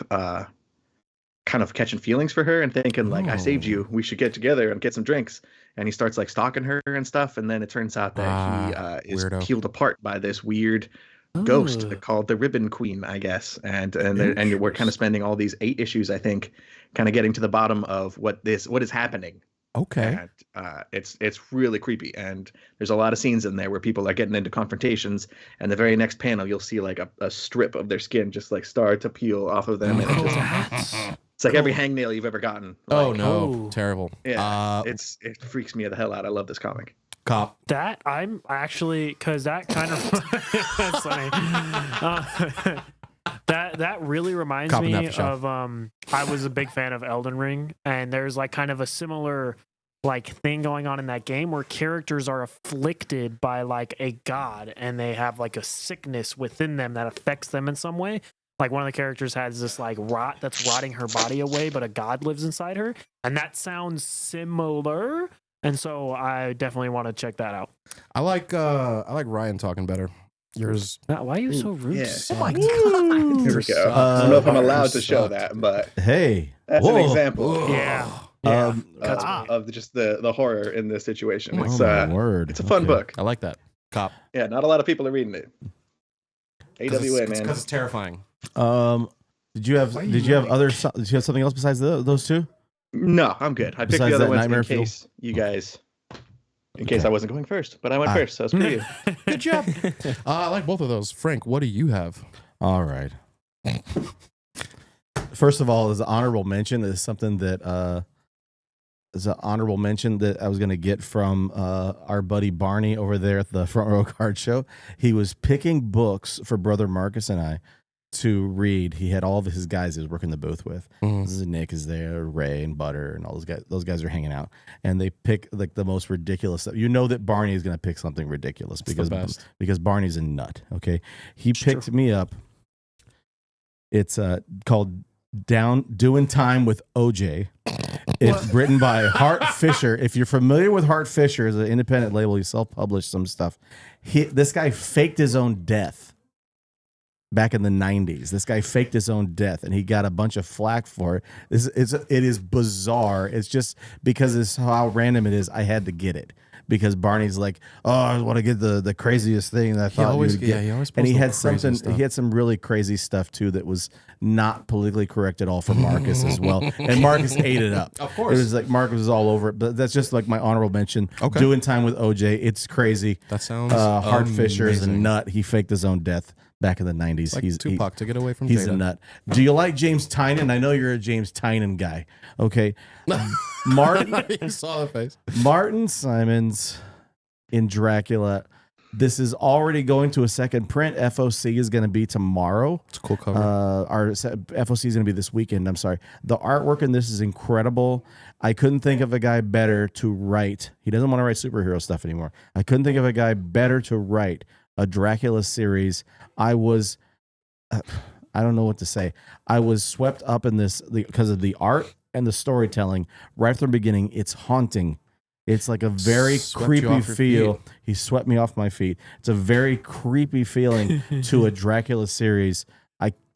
kind of catching feelings for her and thinking like, I saved you, we should get together and get some drinks. And he starts like stalking her and stuff, and then it turns out that he is weirdo. peeled apart by this weird ghost Ooh. called the Ribbon Queen, I guess. And we're kind of spending all these 8 issues, I think, kind of getting to the bottom of what is happening. Okay. And it's really creepy, and there's a lot of scenes in there where people are getting into confrontations, and the very next panel you'll see like a strip of their skin just like start to peel off of them, and it just It's like every hangnail you've ever gotten. Oh Like, no, Oh. terrible. Yeah, it freaks me the hell out. I love this comic. Cop. That I'm actually because that kind of that's funny. That really reminds Cop and me Aftershock. of I was a big fan of Elden Ring, and there's like kind of a similar like thing going on in that game where characters are afflicted by like a god, and they have like a sickness within them that affects them in some way. Like one of the characters has this like rot that's rotting her body away, but a god lives inside her, and that sounds similar. And so I definitely want to check that out. I like Ryan talking better. Yours. Why are you so rude? Yeah. Oh my god. Here we go. I don't know if I'm allowed to show that, but Hey, that's whoa. an example Yeah. Yeah. of just the horror in this situation. Oh It's my word. it's a fun Okay. book. I like that. Cop. Yeah, not a lot of people are reading it. AWA, man. Because it's terrifying. Did you have did you have something else besides those two? No, I'm good. I picked Besides the other that ones Nightmare in Fuel? case you guys, in case I wasn't going first, but I went first, so screw you. Good job. I like both of those. Frank, what do you have? All right. First of all, is an honorable mention is something that is an honorable mention that I was going to get from our buddy Barney over there at the Front Row Card Show. He was picking books for brother Marcus and I to read. He had all of his guys he was working the booth with. Mhm. This is Nick is there, Ray and Butter, and all those guys. Those guys are hanging out, and they pick like the most ridiculous stuff. You know that Barney is going to pick something ridiculous It's the best. because Barney's a nut. Okay, he picked me up. It's called Doing Time with OJ. It's written by Hart Fisher. If you're familiar with Hart Fisher, as an independent label, he self-published some stuff. This guy faked his own death back in the 90s. This guy faked his own death, and he got a bunch of flack for it. It is bizarre. It's just because it's how random it is, I had to get it. Because Barney's like, oh, I want to get the craziest thing that I thought always- you would get. yeah, he always and he posts the had crazy something. stuff. He had some really crazy stuff too that was not politically correct at all for Marcus as well. And Marcus ate it up. Of course. It was like Marcus was all over it. But that's just like my honorable mention. Okay. Doing Time with OJ. It's crazy. That sounds Hart Fisher is a amazing. nut. He faked his own death back in the 90s. Like Tupac to get away from He's Jada. a nut. Do you like James Tynan? I know you're a James Tynan guy. Okay. Martin You saw the face. Martin Simons in Dracula. This is already going to a second print. FOC is going to be tomorrow. It's a cool cover. Our FOC is going to be this weekend. I'm sorry. The artwork in this is incredible. I couldn't think of a guy better to write. He doesn't want to write superhero stuff anymore. I couldn't think of a guy better to write a Dracula series. I was, I don't know what to say. I was swept up in this because of the art and the storytelling right from the beginning. It's haunting. It's like a very Swept you creepy off your feel. feet. He swept me off my feet. It's a very creepy feeling to a Dracula series.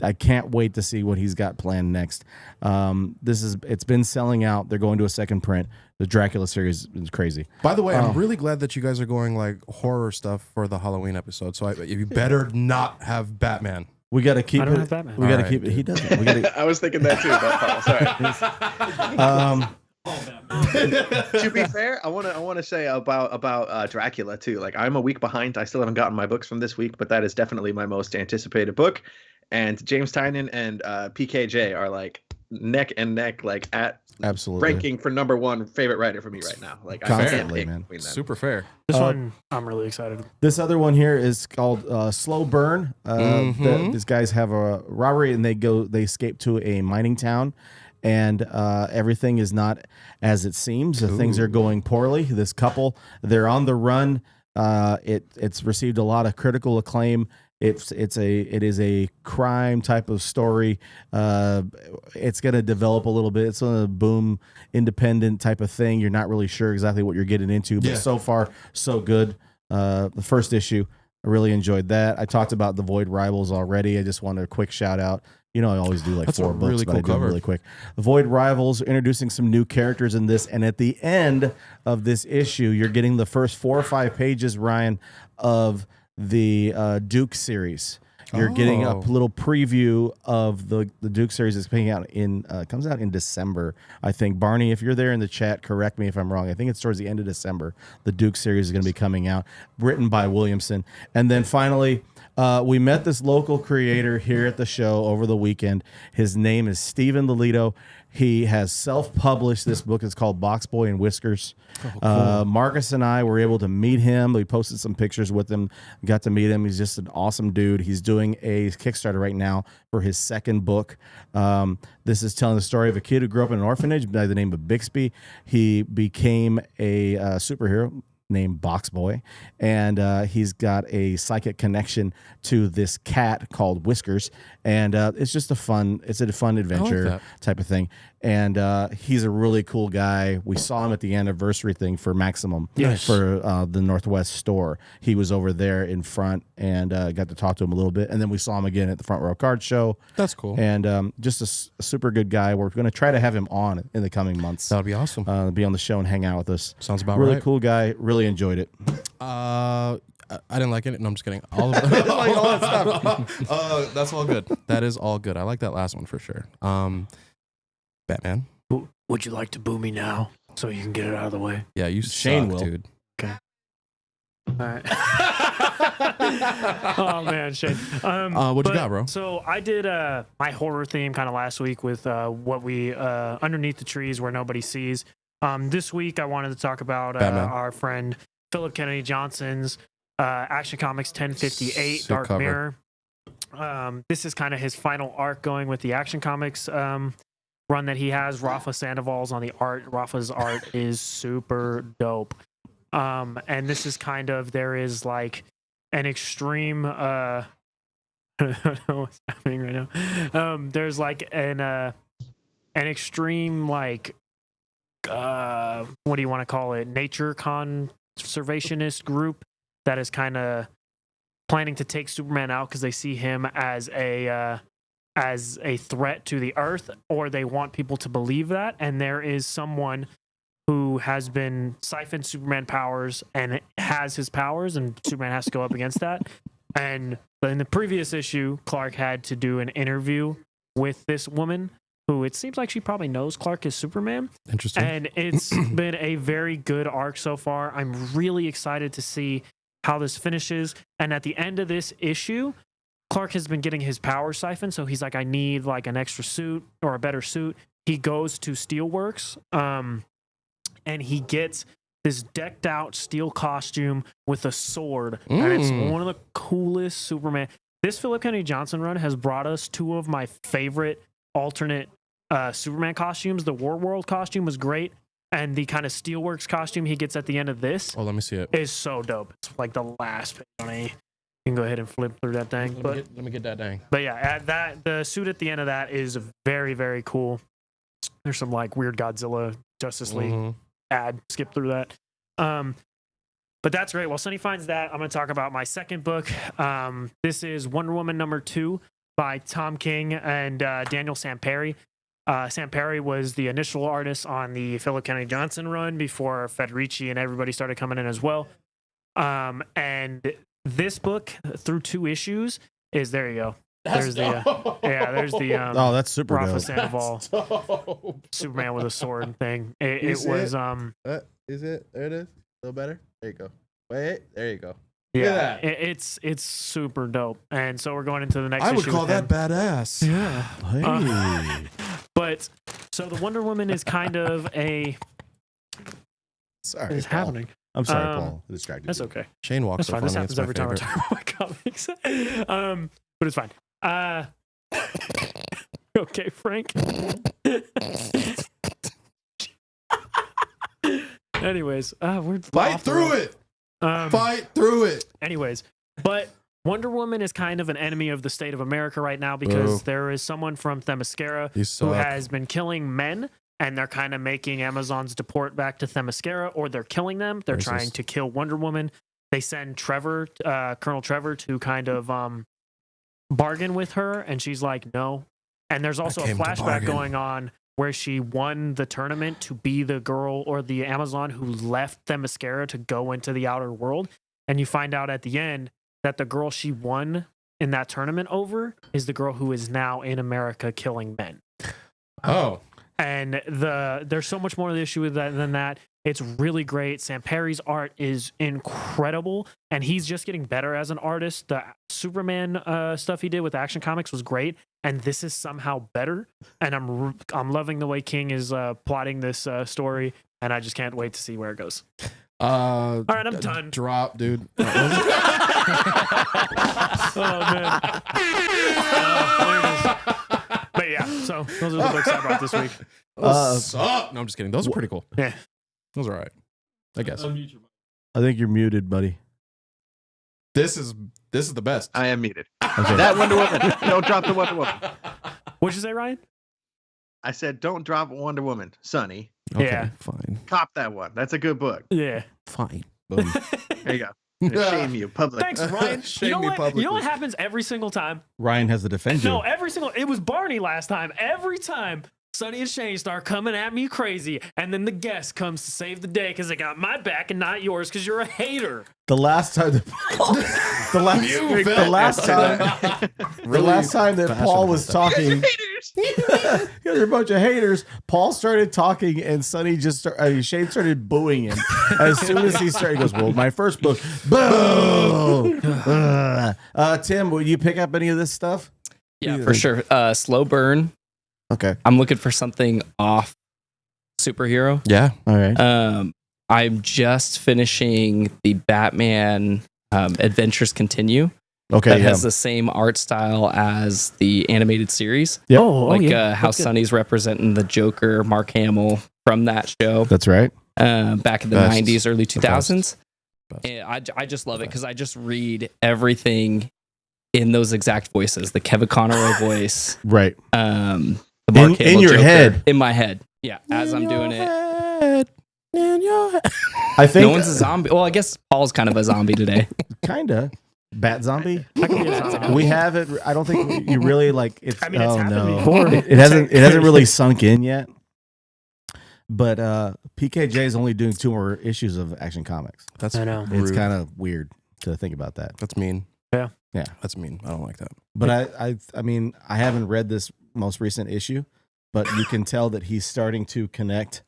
I can't wait to see what he's got planned next. It's been selling out. They're going to a second print. The Dracula series is crazy. By the way, I'm really glad that you guys are going like horror stuff for the Halloween episode. So you better not have Batman. We got to keep I don't it. have Batman. We got to All keep right, it. He doesn't. We gotta, I was thinking that too about Paul. Sorry. To be fair, I want to say about Dracula too. Like I'm a week behind. I still haven't gotten my books from this week, but that is definitely my most anticipated book. And James Tynan and PKJ are like neck and neck, like at absolutely. ranking for number one favorite writer for me right now. Like I can't Constantly, pick man. between them. Super fair. This one, I'm really excited. This other one here is called Slow Burn. These guys have a robbery and they escape to a mining town, and everything is not as it seems. Things are going poorly. This couple, they're on the run. It's received a lot of critical acclaim. It is a crime type of story. It's going to develop a little bit. It's a boom independent type of thing. You're not really sure exactly what you're getting into, but so far so good. The first issue, I really enjoyed that. I talked about the Void Rivals already. I just wanted a quick shout out. You know, I always do like That's 4 a books, really but cool I do them cover. really quick. The Void Rivals, introducing some new characters in this, and at the end of this issue, you're getting the first 4 or 5 pages, Ryan, of the Duke series. You're getting a little preview of the Duke series that's coming out comes out in December, I think. Barney, if you're there in the chat, correct me if I'm wrong. I think it's towards the end of December. The Duke series is going to be coming out, written by Williamson. And then finally, We met this local creator here at the show over the weekend. His name is Steven Lolito. He has self-published this book. It's called Box Boy and Whiskers. Marcus and I were able to meet him. We posted some pictures with him, got to meet him. He's just an awesome dude. He's doing a Kickstarter right now for his second book. This is telling the story of a kid who grew up in an orphanage by the name of Bixby. He became a superhero named Box Boy, and he's got a psychic connection to this cat called Whiskers, and it's just a fun adventure type of thing. And he's a really cool guy. We saw him at the anniversary thing for Maximum, for the Northwest store. He was over there in front, and got to talk to him a little bit, and then we saw him again at the Front Row Card Show. That's cool. And just a super good guy. We're going to try to have him on in the coming months. That would be awesome. Be on the show and hang out with us. Sounds about really right. Cool guy. Really enjoyed it. I didn't like it. No, I'm just kidding. All of all that stuff. That's all good. That is all good. I like that last one for sure. Batman. Would you like to boo me now so you can get it out of the way? Yeah, you Shane suck, will. dude. Okay. All right. Oh man, Shane. What you got, bro? So I did my horror theme kind of last week with what we underneath the trees where nobody sees. This week I wanted to talk about our friend Philip Kennedy Johnson's Action Comics 1058 Sick Dark cover. Mirror. This is kind of his final arc going with the Action Comics run that he has. Rafa Sandoval's on the art. Rafa's art is super dope. And this is kind of, there is like an extreme I don't know what's happening right now. There's like an extreme like what do you want to call it? Nature conservationist group that is kind of planning to take Superman out because they see him as a threat to the Earth, or they want people to believe that. And there is someone who has been siphoned Superman powers and has his powers, and Superman has to go up against that. And in the previous issue, Clark had to do an interview with this woman who it seems like she probably knows Clark is Superman. Interesting. And it's been a very good arc so far. I'm really excited to see how this finishes. And at the end of this issue, Clark has been getting his power siphoned, so he's like, I need like an extra suit or a better suit. He goes to Steelworks, and he gets this decked out steel costume with a sword, and it's one of the coolest Superman. This Philip Kennedy Johnson run has brought us two of my favorite alternate Superman costumes. The War World costume was great, and the kind of Steelworks costume he gets at the end of this Oh, let me see it. is so dope. It's like the last page on a. You can go ahead and flip through that thing. Let me get that dang. But yeah, the suit at the end of that is very, very cool. There's some like weird Godzilla Justice League ad. Skip through that. But that's great. While Sonny finds that, I'm going to talk about my second book. This is Wonder Woman #2 by Tom King and Daniel Samperi. Samperi was the initial artist on the Philip Kennedy Johnson run before Federici and everybody started coming in as well. And this book, through 2 issues, is there you go. There's the Oh, that's super Rafa dope. Sandoval Superman with a sword thing. It was Is it? There it is. A little better. There you go. Wait, there you go. yeah, it's super dope. And so we're going into the next I issue. would call that badass. Yeah. Hey. But so the Wonder Woman is kind of a Sorry, is Paul. happening. I'm sorry, Paul. I distracted That's you. okay. Shane walks That's so fine. This funny. happens It's my every time I favorite. talk about my comics. But it's fine. Okay, Frank. Anyways, we're Fight through it. Fight through it. Anyways, but Wonder Woman is kind of an enemy of the state of America right now because there is someone from Themyscira who has been killing men, and they're kind of making Amazons deport back to Themyscira, or they're killing them. They're trying to kill Wonder Woman. They send Trevor, Colonel Trevor, to kind of bargain with her, and she's like, no. And there's also a flashback going on where she won the tournament to be the girl or the Amazon who left Themyscira to go into the outer world. And you find out at the end that the girl she won in that tournament over is the girl who is now in America killing men. Oh. And there's so much more of the issue with that than that. It's really great. Samperi's art is incredible, and he's just getting better as an artist. The Superman stuff he did with Action Comics was great, and this is somehow better. And I'm loving the way King is plotting this story, and I just can't wait to see where it goes. All right, I'm done. Drop, dude. Oh man. There it is. But yeah, so those are the books I brought this week. Suck. No, I'm just kidding. Those are pretty cool. Yeah, those are all right. I guess. I think you're muted, buddy. This is the best. I am muted. Okay. That Wonder Woman. Don't drop the Wonder Woman. What'd you say, Ryan? I said, don't drop Wonder Woman, Sonny. Okay, Yeah. fine. Cop that one. That's a good book. Yeah. Fine. Boom. There you go. Shame you public. Thanks, Ryan. Shame you know me what? publicly. You know what happens every single time? Ryan has to defend you. No, every single. It was Barney last time. Every time Sonny and Shane start coming at me crazy, and then the guest comes to save the day because they got my back and not yours because you're a hater. The last time, the last time that Paul was talking, you're a bunch of haters. Paul started talking, and Sonny Shane started booing him. As soon as he started, he goes, "Well, my first book, boo." Tim, will you pick up any of this stuff? Yeah, for sure. Slow burn. Okay. I'm looking for something off superhero. Yeah. All right. I'm just finishing the Batman Adventures Continue. Okay. That Yeah. has the same art style as the animated series. Yep. How That's good. Sonny's representing the Joker, Mark Hamill from that show That's right. back in the Best. 90s, early 2000s. Best. And I just love it because I just read everything in those exact voices. The Kevin Conroy voice. Right. The Mark In Hamill your Joker head. in my head. Yeah, as I'm doing it. I think No one's a zombie. Well, I guess Paul's kind of a zombie today. kinda bat zombie. I can be a zombie. We have it. I don't think you really like it's. I mean, it's happened no. before. It hasn't really sunk in yet. But PKJ is only doing 2 more issues of Action Comics. That's I know. It's rude. kind of weird to think about that. That's mean. Yeah. Yeah. That's mean. I don't like that. But I mean, I haven't read this most recent issue, but you can tell that he's starting to connect.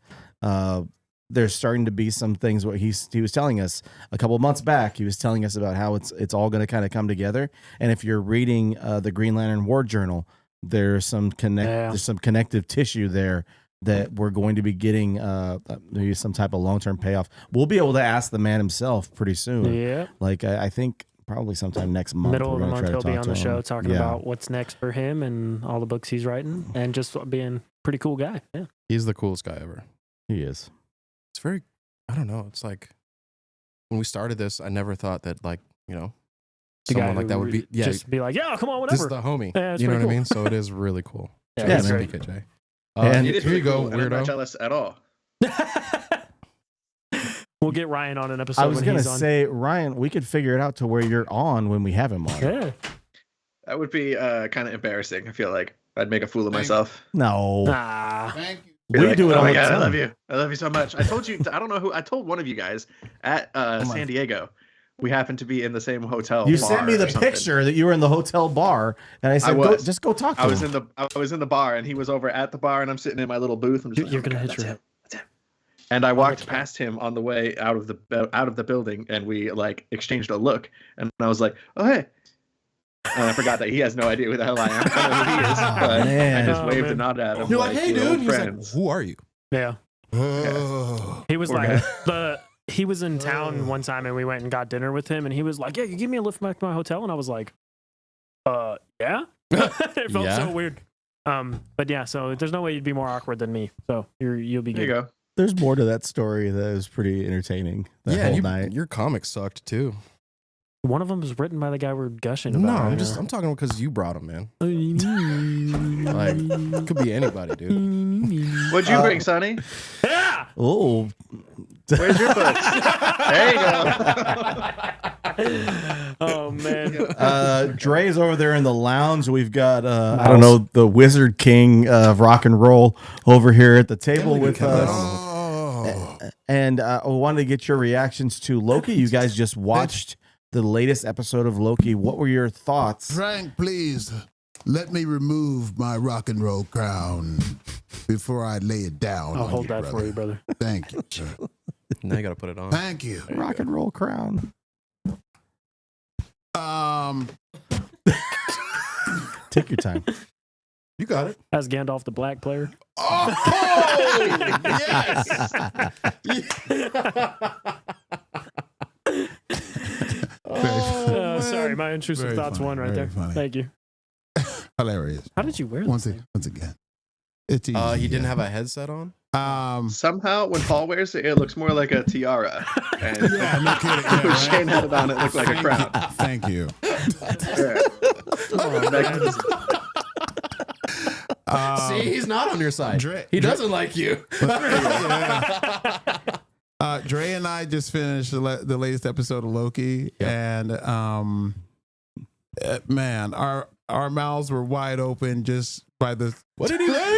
There's starting to be some things where he was telling us a couple of months back. He was telling us about how it's all going to kind of come together. And if you're reading the Green Lantern War Journal, there's some there's some connective tissue there that we're going to be getting maybe some type of long-term payoff. We'll be able to ask the man himself pretty soon. Yeah. Like I think probably sometime next month. Middle of we're the gonna month, try to he'll be talk on the to show him. talking Yeah. about what's next for him and all the books he's writing, and just being a pretty cool guy. Yeah. He's the coolest guy ever. He is. It's very, I don't know. It's like when we started this, I never thought that, like, you know, The guy someone like who that would be, yeah, just be like, yeah, come on, this whatever. is the homie. Yeah, it's you know what pretty I mean? So it is really cool. Yeah, Yeah, Thanks, man. PKJ. And It is here you really go, cool, and I'm not weirdo. jealous at all. We'll get Ryan on an episode I was when gonna he's on. say, Ryan, we could figure it out to where you're on when we have him on. Yeah. That would be kind of embarrassing. I feel like I'd make a fool of myself. No, Ah. Thank you. Be we like, do it oh all my the God, time. I love you. I love you so much. I told you. I don't know who. I told one of you guys at San Diego. We happened to be in the same hotel. You bar sent me the or something. picture that you were in the hotel bar, and I said, was. just go talk to I him. was in the bar, and he was over at the bar, and I'm sitting in my little booth. I'm just like, You're oh my gonna God, hit that's your him. That's him. And I walked past him on the way out of the building, and we like exchanged a look, and I was like, oh hey. And I forgot that he has no idea who the hell I am. I know who he is, but man. I just Oh, waved man. a nod at him. You're like, hey, we're dude. old He's like, friends. who are you? Yeah. He was Poor like guy. he was in town one time and we went and got dinner with him and he was like, yeah, you give me a lift back to my hotel, and I was like, yeah. It felt Yeah. so weird. But yeah, so there's no way you'd be more awkward than me. So you'll be There good. you go. There's more to that story that was pretty entertaining. That Yeah, whole night. your comic sucked too. One of them was written by the guy we're gushing No, about. I'm talking because you brought him, man. Like, Like, could be anybody, dude. What'd you bring, Sonny? yeah. Oh, Where's your books? There you go. Oh man. Dre's over there in the lounge. We've got I don't know, the Wizard King of rock and roll over here at the table with us. Oh, And I wanted to get your reactions to Loki. You guys just watched the latest episode of Loki. What were your thoughts? Frank, please let me remove my rock and roll crown before I lay it down. I'll on hold you, that brother. for you, brother. Thank you, sir. Now you got to put it on. Thank you. Rock and roll crown. Take your time. You got it. As Gandalf the Black player. Oh, yes. Sorry, my intrusive Very thoughts funny, won right very there. funny. Thank you. Hilarious. How did you wear Once this? again. It's easy. He didn't have a headset on. Somehow, when Paul wears it, it looks more like a tiara. And Yeah, no kidding. Yeah, when right? Shane had it on, it looked like a crown. Thank you. Yeah. See, he's not on your side. He doesn't like you. Dre and I just finished the latest episode of Loki, and man, our mouths were wide open just by the. What did he say?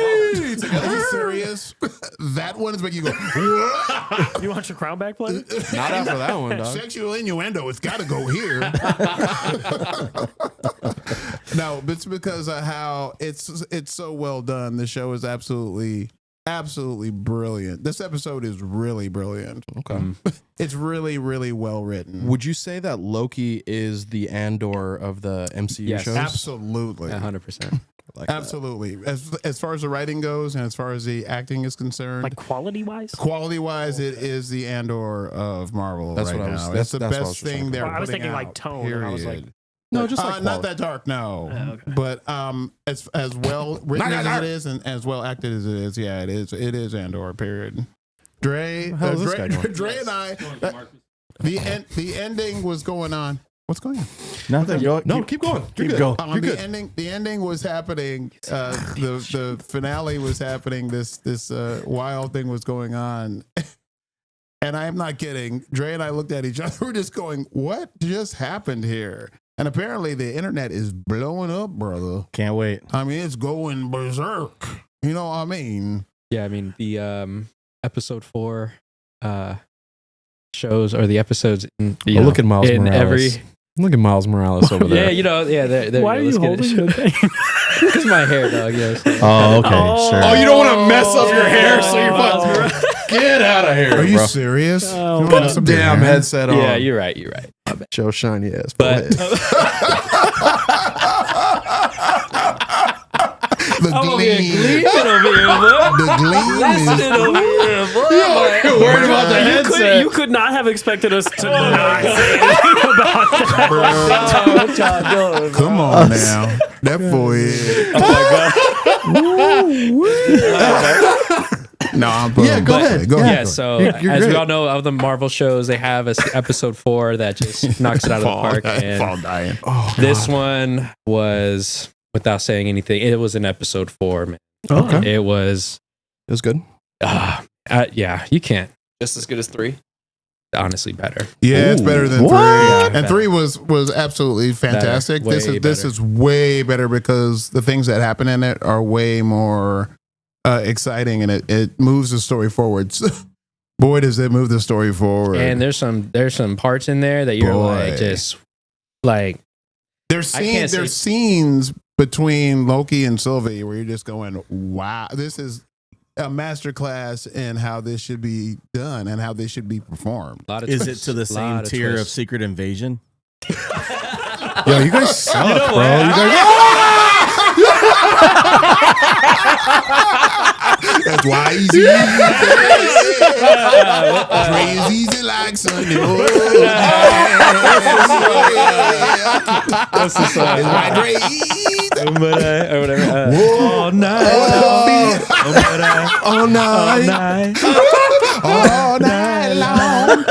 Are you serious? That one is making you go. What? You want your crown back, player? Not after that one, dog. Sexual innuendo. It's got to go here. No, but it's because of how it's so well done. The show is absolutely brilliant. This episode is really brilliant. Okay. It's really, really well written. Would you say that Loki is the Andor of the MCU Yes. shows? Absolutely. 100%. Like Absolutely. As far as the writing goes and as far as the acting is concerned, Like quality wise? quality-wise, it is the Andor of Marvel That's right what I was- now. that's- It's the that's what I was best just thing thinking. they're Well, I was putting thinking like out, tone, and I was like, period. No, just like not that dark, no. Oh, okay. But as well written as it is and as well acted as it is, yeah, it is Andor. Period. Dre, hell is this guy doing? Dre and I. The ending was going on. What's going on? Nothing. No, keep going. Keep going. You're good. The ending was happening. The finale was happening. This wild thing was going on. And I am not kidding. Dre and I looked at each other. We're just going, what just happened here? And apparently the internet is blowing up, brother. Can't wait. I mean, it's going berserk. You know what I mean? Yeah, I mean the episode 4 shows or the episodes in, Look at Miles in Morales. Look at Miles Morales over there. Yeah, you know, yeah. There why are you holding the thing? Because my hair, dog. Yes. Oh, okay. Sure. Oh, you don't want to mess up your hair, so you're fine. Get out of here, Are you bro. serious? Oh, You Put wanna a some hair? damn headset on. Yeah, you're right. Joe shiny ass. But The gleam. The gleam is. You're worried about the headset. You could not have expected us to not say anything about that. Come on now. That forehead. No, I'm putting Yeah, go ahead. Go ahead. yeah, so You're as great. we all know, of the Marvel shows, they have episode 4 that just knocks it out of the park. And Fall dying. this one was, without saying anything, it was an episode 4, man. Okay. It was, It was good. yeah, you can't. Just as good as 3. Honestly, better. Yeah, it's better than What? 3. Yeah, And 3 was absolutely fantastic. Way This better. is way better because the things that happen in it are way more exciting, and it moves the story forward. Boy, does it move the story forward. And there's some parts in there that you're Boy. like, just like, there's I can't there's say- scenes between Loki and Sylvie where you're just going, wow, this is a masterclass in how this should be done and how this should be performed. a lot of Is it twists. to the same Lot of tier of twists. Secret Invasion? Yo, you guys suck, bro. You guys. That's why he's easy. Dre's easy like Sunday morning. What's the song? It's why Dre easy. Or whatever. All night. All night. All night long.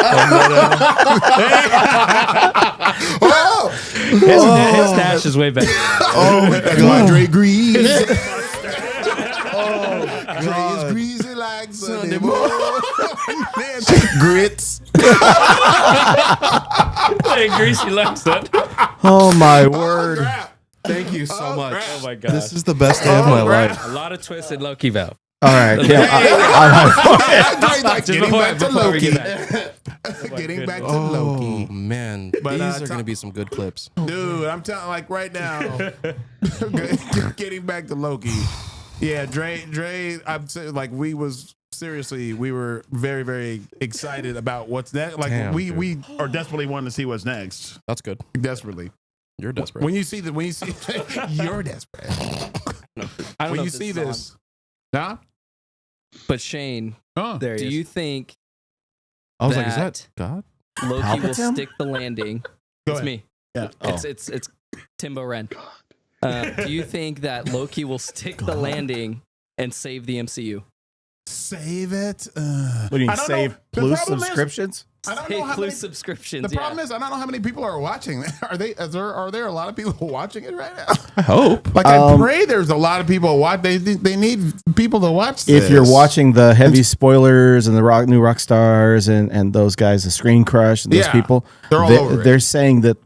Oh, His stash is way better. that's why Dre greasy. Dre is greasy like Sunday morning. Grits. Hey, Greasy likes that. Oh my word. Thank you so much. Oh my god. This is the best day of my life. A lot of twists in Loki Valve. All right. Yeah. Dre's like getting back to before we Loki. get back. Getting back to Oh Loki. man, But, these are Tom- gonna be some good clips. Dude, I'm telling like right now, getting back to Loki. Yeah, Dre, I'm saying like we were very, very excited about what's next. Like Damn, we dude. we are desperately wanting to see what's next. That's good. Desperately. You're desperate. When you see you're desperate. I don't When know you if see is on. this, nah. But Shane, There do you think I was like, is that- that God? Loki will Palpatine? stick the landing? Go It's ahead. me. Yeah. It's Timbo Ren. Do you think that Loki will stick the landing and save the MCU? Save it. What do you I don't save know. The Plus problem is- subscriptions? I don't know Save how Plus many. subscriptions. The problem is, I don't know how many people are watching. Are there a lot of people watching it right now? I hope. Like I pray there's a lot of people watch. They need people to watch this. If you're watching the heavy spoilers and the new rock stars and those guys, the Screen Crush and those Yeah, people, they're all over it. they're saying that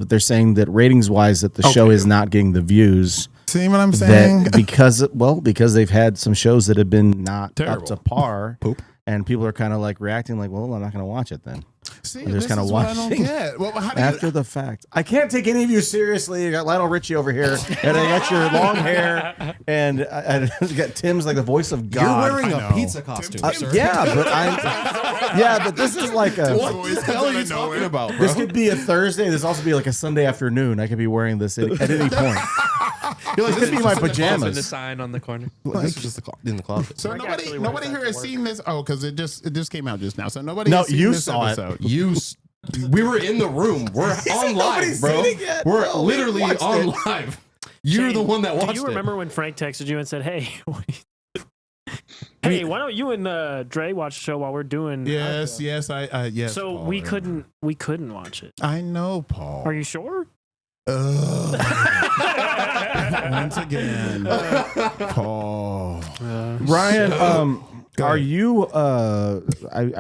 they're saying that ratings wise that the show is not getting the views see what I'm saying? that because they've had some shows that have been not Terrible. up to par. And people are kind of like reacting like, well, I'm not going to watch it then. See, They're just this kind of is what I don't watching get. Well, how do you, after the fact. I can't take any of you seriously. You got Lionel Richie over here, and I got your long hair, and I got Tim's like the voice of God. You're wearing I a know. pizza costume, sir. But this is like a. What the hell are you talking about, bro? This could be a Thursday. This also be like a Sunday afternoon. I could be wearing this at any point. You're like, this could be my And the pajamas. sign on the corner. This is just in the closet. so Greg actually nobody wears here that has to work. seen this. Oh, because it just came out just now. So nobody. No, has seen you this saw it. episode. We were in the room. We're on live, bro. seen it yet. We're No, we literally watched on it. live. You're the one that watched Do you remember when Frank texted you and said, "Hey, hey, why don't you and Dre watch the show while we're doing?" Yes, yes, yes. So Paul, we yeah. couldn't watch it. I know, Paul. Are you sure? Ugh. Once again, Paul. Ryan, Go are ahead.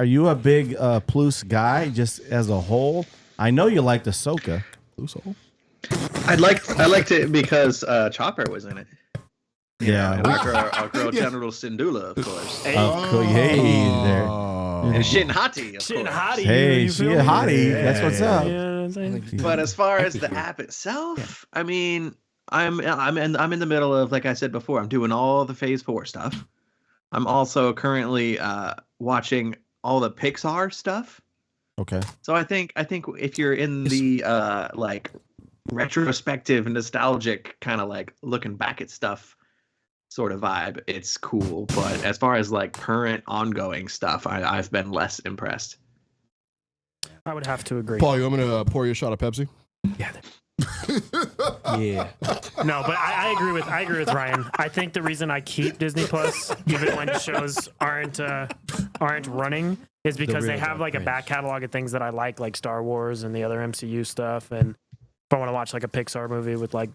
you a big Plus guy just as a whole? I know you liked Ahsoka. I liked it because Chopper was in it. Yeah. And our girl General Syndulla, of course. Of course, hey there. And Shin Hati, of Shin course. hottie. Hey, you she feel a me? hottie. That's what's up. You know what I'm saying? But as far as the app itself, I mean, I'm in the middle of, like I said before, I'm doing all the Phase 4 stuff. I'm also currently watching all the Pixar stuff. Okay. So I think if you're in the like retrospective, nostalgic kind of like looking back at stuff sort of vibe, it's cool. But as far as like current ongoing stuff, I've been less impressed. I would have to agree. Paul, you want me to pour you a shot of Pepsi? Yeah. No, but I agree with Ryan. I think the reason I keep Disney Plus, even when shows aren't running, is because they have like a back catalog of things that I like Star Wars and the other MCU stuff. And if I want to watch like a Pixar movie with like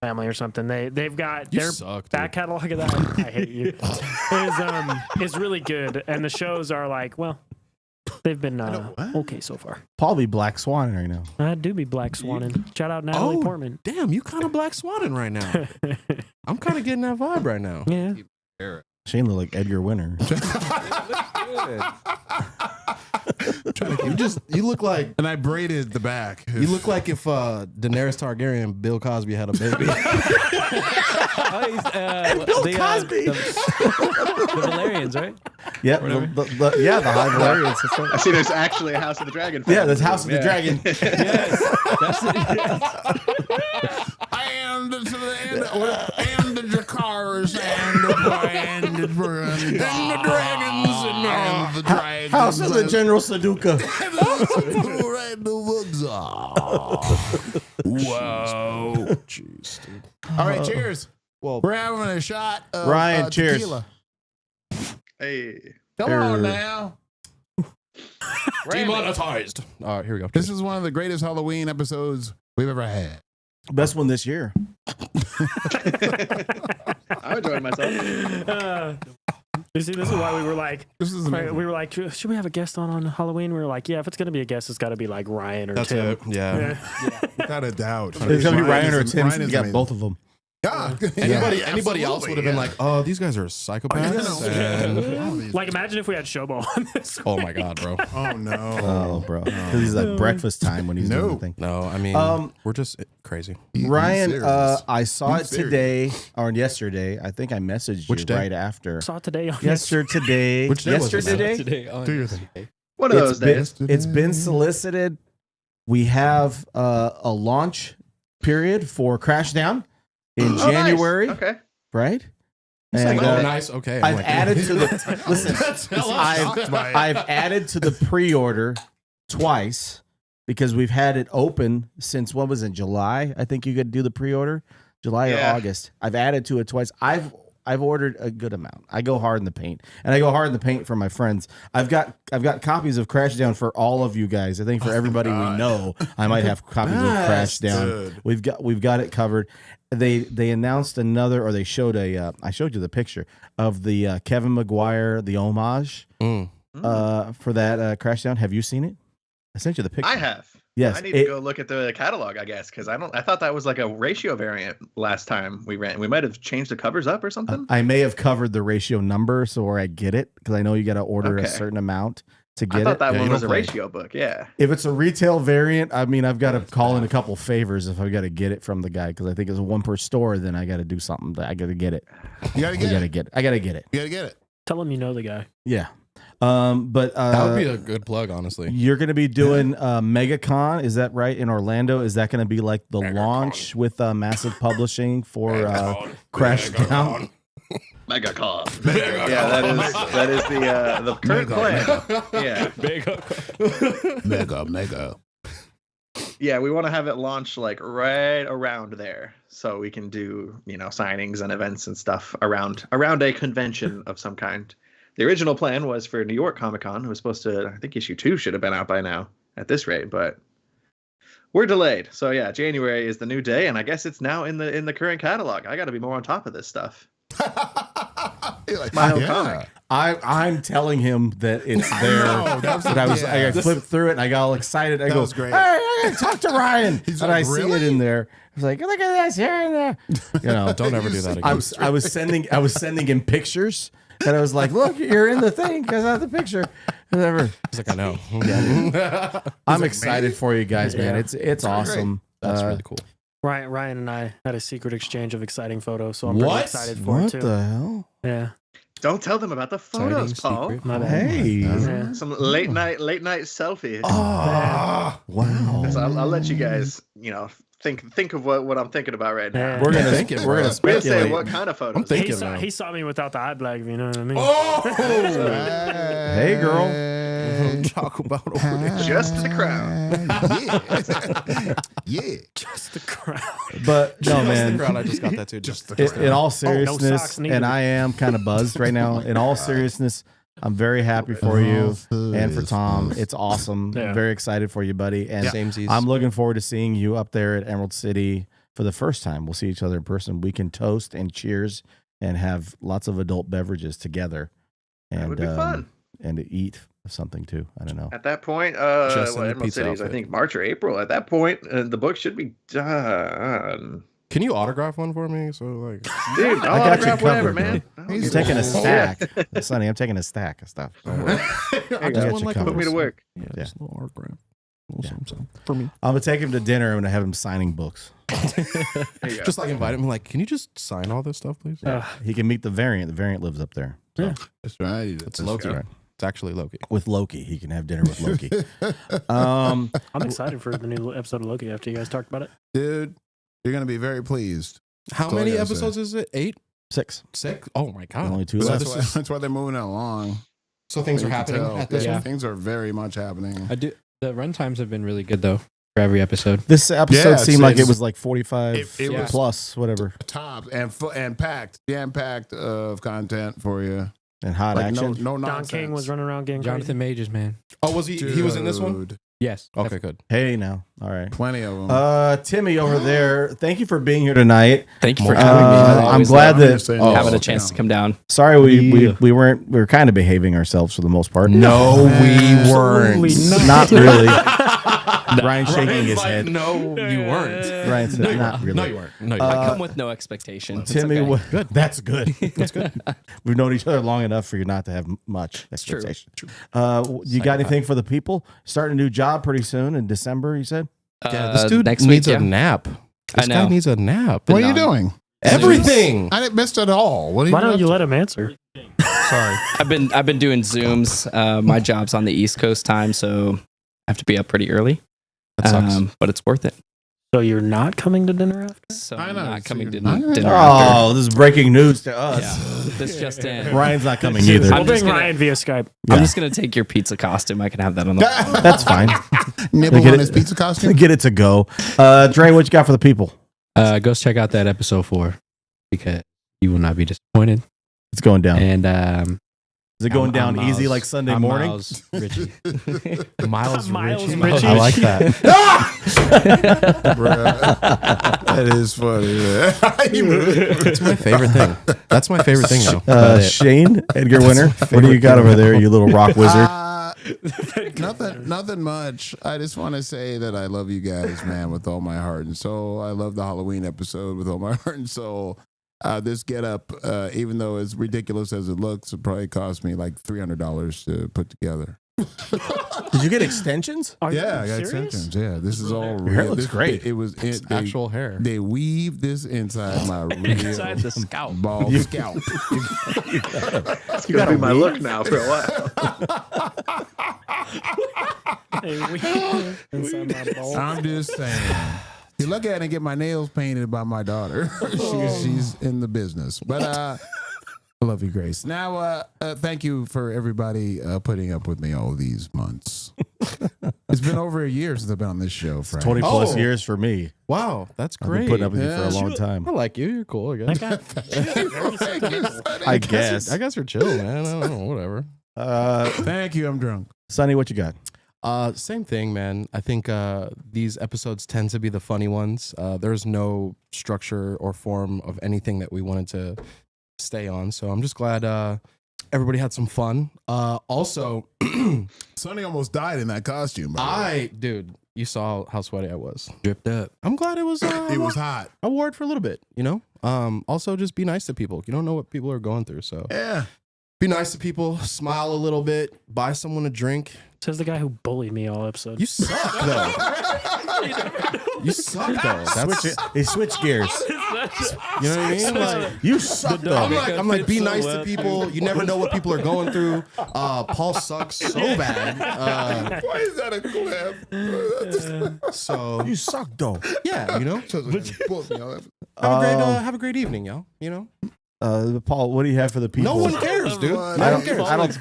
family or something, they've got You their suck, dude. back catalog of that. I hate you. Is really good, and the shows are like, well, they've been okay so far. Paul be Black Swan right now. I do be Black Swanning. Shout out Natalie Oh. Portman. Damn, you kind of Black Swanning right now. I'm kind of getting that vibe right now. Yeah. Shane look like Edgar Winter. You look like And I braided the back. you look like if Daenerys Targaryen and Bill Cosby had a baby. Bill Cosby. The Valerians, right? Yep. The High Valerians. I see there's actually a House of the Dragon. Yeah, fan there's in House of the room, Dragon. That's it. And to the and the Jakars and the dragons and the dragons. House of the General Saduka. Whoa. Jeez, dude. All right, cheers. Well, We're having a shot of Ryan, cheers. tequila. Hey. Come on now. demonetized. All right, here we go. This is one of the greatest Halloween episodes we've ever had. Best one this year. I'm enjoying myself. You see, this is why we were like, This is amazing. we were like, should we have a guest on Halloween? We were like, yeah, if it's gonna be a guest, it's got to be like Ryan or That's Tim. it. Yeah. Without a doubt. It's gonna be Ryan or is- Tim. Ryan You is got amazing. both of them. Yeah. Anybody else would have been like, oh, these guys are psychopaths. And, Like, imagine if we had Showbo on this. oh my god, bro. Oh no. Oh, bro. Because he's like breakfast time when he's doing the thing. No, I mean, we're just crazy. Ryan, serious. I saw Be it serious. today or yesterday. I think I messaged Which you day? right after. Saw it today on Yesterday. Which day was it, man? Yesterday. Today on Do your thing. One of those days. It's been solicited. We have a launch period for Crashdown in Oh, nice. January, Okay. right? It's like, And, oh, nice. Okay. I'm I've like, added to the listen. I've added to the pre-order twice because we've had it open since what was it, July? I think you could do the pre-order, July or August. I've added to it twice. I've ordered a good amount. I go hard in the paint, and I go hard in the paint for my friends. I've got copies of Crashdown for all of you guys. I think for everybody we know, I might have copies of Crashdown. We've got it covered. They announced another, or they showed I showed you the picture of the Kevin Maguire, the homage for that Crashdown. Have you seen it? I sent you the picture. I have. Yes, I need to go look at the catalog, I guess, because I thought that was like a ratio variant last time we ran. We might have changed the covers up or something. I may have covered the ratio number, so where I get it, because I know you got to order a certain amount to get it. I thought that one was a ratio book. Yeah. If it's a retail variant, I mean, I've got to call in a couple favors if I've got to get it from the guy, because I think it's a one per store. Then I got to do something. I got to get it. You gotta get it. I got to get it. You gotta get it. Tell him you know the guy. Yeah. But that would be a good plug, honestly. You're going to be doing MegaCon, is that right, in Orlando? Is that going to be like the launch with massive publishing for Crashdown? MegaCon. Yeah, that is the current plan. Yeah. Mega. Yeah, we want to have it launch like right around there, so we can do signings and events and stuff around a convention of some kind. The original plan was for New York Comic Con. It was supposed to, I think issue 2 should have been out by now at this rate, but we're delayed. So yeah, January is the new day, and I guess it's now in the current catalog. I got to be more on top of this stuff. Like, my own comic. I'm telling him that it's there. I flipped through it and I got all excited. I go, great. Hey, I gotta talk to Ryan. He's and like, I see really? it in there. I was like, look at this here and there. Don't ever do that again. I was sending him pictures. And I was like, look, you're in the thing because I have the picture. Whatever. He's like, I know. I'm excited for you guys, man. It's awesome. That's really cool. Ryan and I had a secret exchange of exciting photos, so I'm pretty excited for What it too. the hell? Yeah. Don't tell them about the photos, Paul. My bad. Hey. Yeah. Some late night selfie. Oh, wow. So I'll let you guys, think of what I'm thinking about right now. Yeah. We're gonna We're gonna say speculate. what kind of photos. He saw me without the eye black, if you know what I mean. Oh, Hey, girl. Talk about over there. Just the crown. Yeah. Just the crowd. But no, man. I just got that too. In all seriousness, socks needed. and I am kind of buzzed right now. In all seriousness, I'm very happy for you and for Tom. It's awesome. Yeah. Very excited for you, buddy. And Samesies. I'm looking forward to seeing you up there at Emerald City for the first time. We'll see each other in person. We can toast and cheers and have lots of adult beverages together. And, That would be fun. And to eat something too. I don't know. At that point, Just in the Emerald pizza City is, I outfit. think, March or April. At that point, the book should be done. Can you autograph one for me? So like, Dude, I I'll got you autograph whatever, covered, man. I'm taking a stack. Sonny, I'm taking a stack of stuff. Don't worry. I got just you want like covered. Put me to work. Yeah. Just a little autograph. Yeah. For me. I'm gonna take him to dinner. I'm gonna have him signing books. There you go. just like invite him. Like, can you just sign all this stuff, please? He can meet the variant. The variant lives up there. So, That's right. It's Loki. right. It's actually Loki. with Loki, he can have dinner with Loki. I'm excited for the new episode of Loki after you guys talked about it. Dude, you're going to be very pleased. How That's all I many gotta episodes is it? 8? 6. 6? Oh my god! Only 2 So left. that's why they're moving it along. So things You are can happening tell. at this Yeah, one. things are very much happening. The run times have been really good though for every episode. This episode Yeah, seemed like it it's- was like 45 It was- plus, whatever, Top and packed, jam-packed of content for you. and hot Like action. no Don nonsense. King was running around getting Jonathan Majors, man. Oh, was he? He was in this one. Dude, Yes. Okay, good. Hey, now, all right. Plenty of them. Timmy over there. Thank you for being here tonight. Thank you for having me. I I'm always glad love that. having a chance to come down. Sorry, we were kind of behaving ourselves for the most part. No, we weren't. Not really. Ryan shaking his head. No, you weren't. Ryan said, not really. No, you weren't. No, you I weren't. come with no expectation. It's Timmy, okay. good. That's good. That's good. We've known each other long enough for you not to have much true. expectation. You got anything for the people? Starting a new job pretty soon in December, you said? Yeah, this dude next needs week, a yeah. nap. This I know. guy needs a nap. What are you doing? Everything. I didn't miss it at all. What are you Why don't up you to? let him answer? Sorry. I've been doing Zooms. My job's on the East Coast time, so I have to be up pretty early. That sucks. But it's worth it. So you're not coming to dinner after? So I I'm know, not coming to I know. dinner after. Oh, this is breaking news to us. Yeah, this just in. Ryan's not coming either. We'll I'm just bring gonna- Ryan via Skype. Yeah. I'm just gonna take your pizza costume. I can have that on the. That's fine. Nibble Get on it- his pizza costume. Get it to go. Dre, what you got for the people? Go check out that episode 4 because you will not be disappointed. It's going down. And Is it going down I'm easy Miles- like Sunday I'm morning? Miles Richie. Miles Miles Richie. Richie. I like that. Bruh. That is funny, man. That's my favorite thing. That's my favorite thing, though. Shane, Edgar Winter, what do you got over there, you little rock wizard? Nothing much. I just want to say that I love you guys, man, with all my heart and soul. I love the Halloween episode with all my heart and soul. This get up, even though as ridiculous as it looks, it probably cost me like $300 to put together. Did you get extensions? Are Yeah, you I got serious? extensions. Yeah, this is all Your hair real. looks This- great. It was It's actual hair. They weaved this inside my real Inside the scalp. bald scalp. That's gonna be my look now for a while. Inside my bowl. I'm just saying. You're lucky I didn't get my nails painted by my daughter. She's in the business. But I love you, Grace. Now, thank you for everybody putting up with me all these months. It's been over a year since I've been on this show, Frank. 20 plus Oh. years for me. Wow, that's I've been great. putting up with you for Yeah. a long time. I like you. You're cool. I guess. I guess. I guess you're chill, man. I don't know. Whatever. Thank you. I'm drunk. Sonny, what you got? Same thing, man. I think these episodes tend to be the funny ones. There's no structure or form of anything that we wanted to stay on. So I'm just glad everybody had some fun. Also, Sonny almost died in that costume. dude, you saw how sweaty I was. dripped up. I'm glad it was. It was hot. I wore it for a little bit, you know. Also, just be nice to people. You don't know what people are going through, so Yeah. be nice to people. Smile a little bit. Buy someone a drink. Says the guy who bullied me all episode. You suck, though. You suck, though. That's, They switch gears. you know what I mean? Like, You suck, though. I'm like, be nice to people. You never know what people are going through. Paul sucks so bad. Why is that a clip? So You suck, though. yeah, you know. Have a great evening, y'all. You know. Paul, what do you have for the people? No one cares, dude. No I one don't, cares. I don't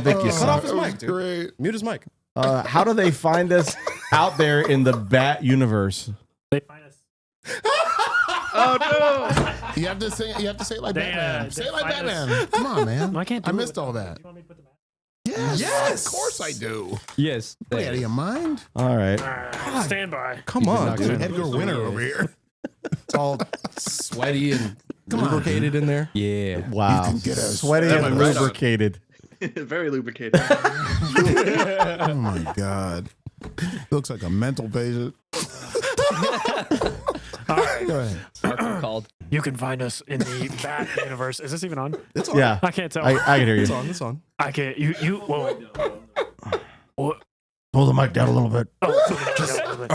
think you Cut suck. off his mic, dude. Great. Mute his mic. How do they find us out there in the Bat universe? They find us. Oh no! You have to say it like They, Batman. Say it like find us. Batman. Come on, man. I can't do I it missed with- all that. You want me to put the mask? Yes, of course I do. Yes. What, out of your mind? All right. Stand by. Come on, Dude, dude. Edgar Winter over here. It's all sweaty and lubricated in there. Yeah. Wow. can get us- Sweaty That and might right on. lubricated. Very lubricated. Oh my God. Looks like a mental patient. All right. Go ahead. Arthur called. You can find us in the Bat universe. Is this even on? It's on. Yeah. I can't tell. I can hear It's you. on. It's on. I can't. You. Whoa. What? Pull the mic down a little bit. All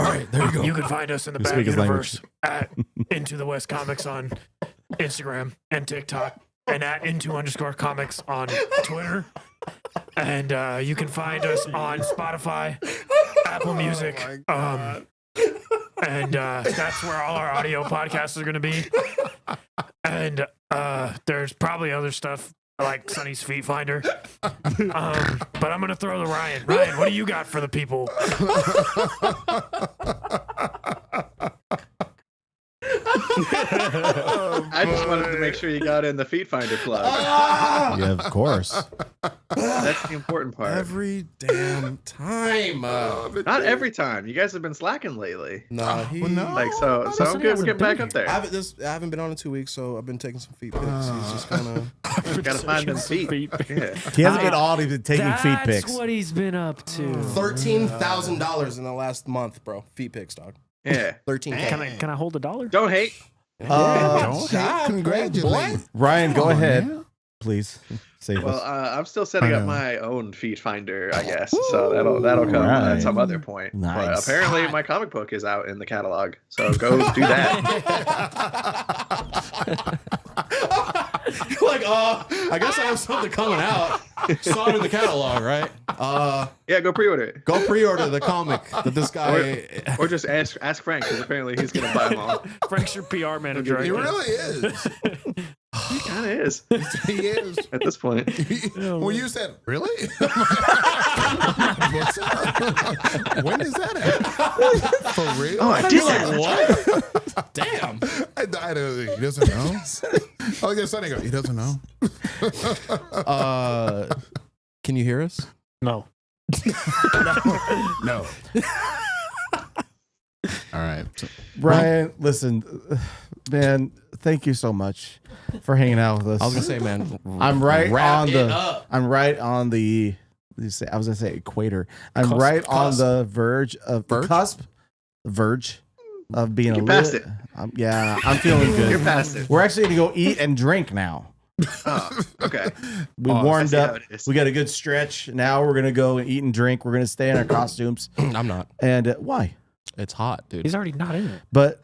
right, there you go. You can find us in the You Bat speak his universe at Into the West Comics on Instagram and TikTok, and at Into_Comics on Twitter. And you can find us on Spotify, Apple Music, and that's where all our audio podcasts are going to be. And there's probably other stuff like Sonny's Feet Finder. But I'm going to throw to Ryan. Ryan, what do you got for the people? I just wanted to make sure you got in the Feet Finder plug. Yeah, of course. That's the important part. Every damn time. Not every time. You guys have been slacking lately. Nah, he. Well, no. Like so I'm good. We're getting back up there. I haven't been on in 2 weeks, so I've been taking some feet pics. He's just kind of Gotta find them feet. Yeah. He hasn't been all. He's been taking feet pics. That's what he's been up to. $13,000 in the last month, bro. Feet pics, dog. Yeah. 13K. Can I hold $1? Don't hate. Don't hate. Congratulations. Ryan, go Come on, ahead, man. please. Save Well, us. I'm still setting I up know. my own Feet Finder, I guess. So that'll come Right. at some other point. Nice. But apparently, my comic book is out in the catalog. So go do that. Like, I guess I have something coming out. Saw it in the catalog, right? Yeah, go pre-order it. Go pre-order the comic that this guy. Or just ask Frank, because apparently he's gonna buy them all. Frank's your PR manager. He really is. He kind of is He is. at this point. When you said, really? What's up? When is that happen? For real? Oh, I did Like, what? Damn. I don't, he doesn't know. Oh, yeah, Sonny go, he doesn't know. Can you hear us? No. No. All right. So, Brian, listen, man, thank you so much for hanging out with us. I was gonna say, man. I'm right wrap on it the. up. I'm right on the. I was gonna say equator. I'm Cusp, right on cusp. the verge of Verge? verge of being You're a past little. it. Yeah, I'm feeling good. You're past it. We're actually gonna go eat and drink now. Oh, okay. We I warmed see how up. it is. We got a good stretch. Now we're gonna go and eat and drink. We're gonna stay in our costumes. I'm not. And why? It's hot, dude. He's already not in it. But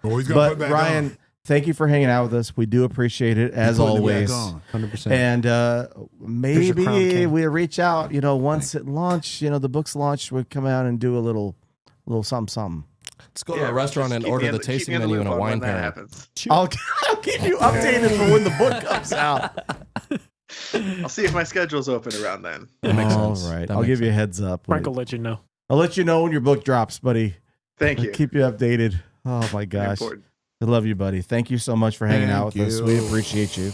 oh, he's gonna put but it back Ryan, on. thank you for hanging out with us. We do appreciate it as Putting it always. back on. 100%. And crown, maybe King. we reach out. Once it launched, the book's launched, we'd come out and do a little something. Let's go to a restaurant and Keep order me the in keep me tasting in the menu loop and a on wine when that pairing. happens. I'll keep you updated for when the book comes out. I'll see if my schedule's open around then. That makes All sense. right, That I'll makes give you a sense. heads up. Frank will let you know. I'll let you know when your book drops, buddy. Thank I'll you. keep you updated. Oh my Very gosh, important. I love you, buddy. Thank you so much for hanging out with Thank us. you. We appreciate you.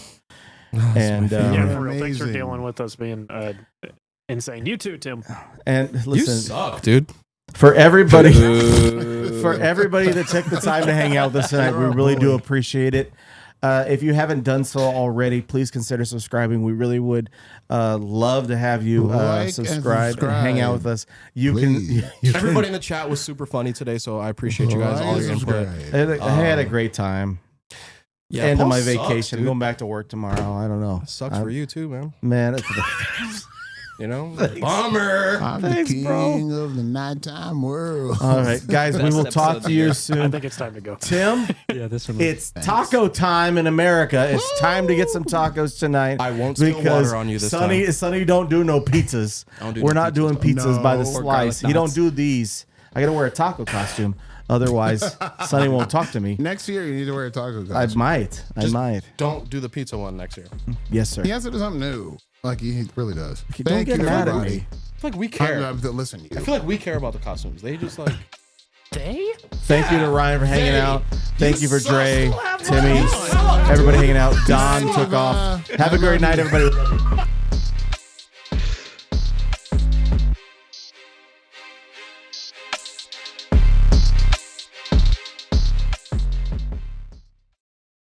Oh, And Yeah, You're for real. Thanks for amazing. dealing with us being insane. You too, Tim. and You listen, suck, dude. for everybody for everybody that took the time to hang out with us tonight, we You're a really do bully. appreciate it. If you haven't done so already, please consider subscribing. We really would love to have you Like and subscribe and hang out with us. You Please. can. Everybody in the chat was super funny today, so I appreciate you guys, all your input. I had a great time. Yeah, End of Paul my sucks, vacation. dude. Going back to work tomorrow. I don't know. Sucks for you too, man. Man, You know, bummer. I'm Thanks, the bro. king of the nighttime world. all right, guys. We Best will talk episode to you I soon. think it's time to go. Tim, Yeah, this one. it's taco time in America. It's time to get some tacos tonight. I won't spill because water on you this Sonny, time. Sonny don't do no pizzas. I don't do We're no not pizzas, doing though. pizzas by the No. Or garlic slice. He don't knots. do these. I gotta wear a taco costume. Otherwise, Sonny won't talk to me. Next year, you need to wear a taco I costume. might. Just- I might. Don't do the pizza one next year. Yes, sir. He has to do something new. Like he really does. Don't Thank get you, mad at everybody. me. I feel like we care. Listen, you. I feel like we care about the costumes. They just like. They? Thank you to Ryan for hanging They- out. Thank you for suck. Dre, Still have Timmy, Ryan. everybody hanging out. Don took off. Have a great night, everybody.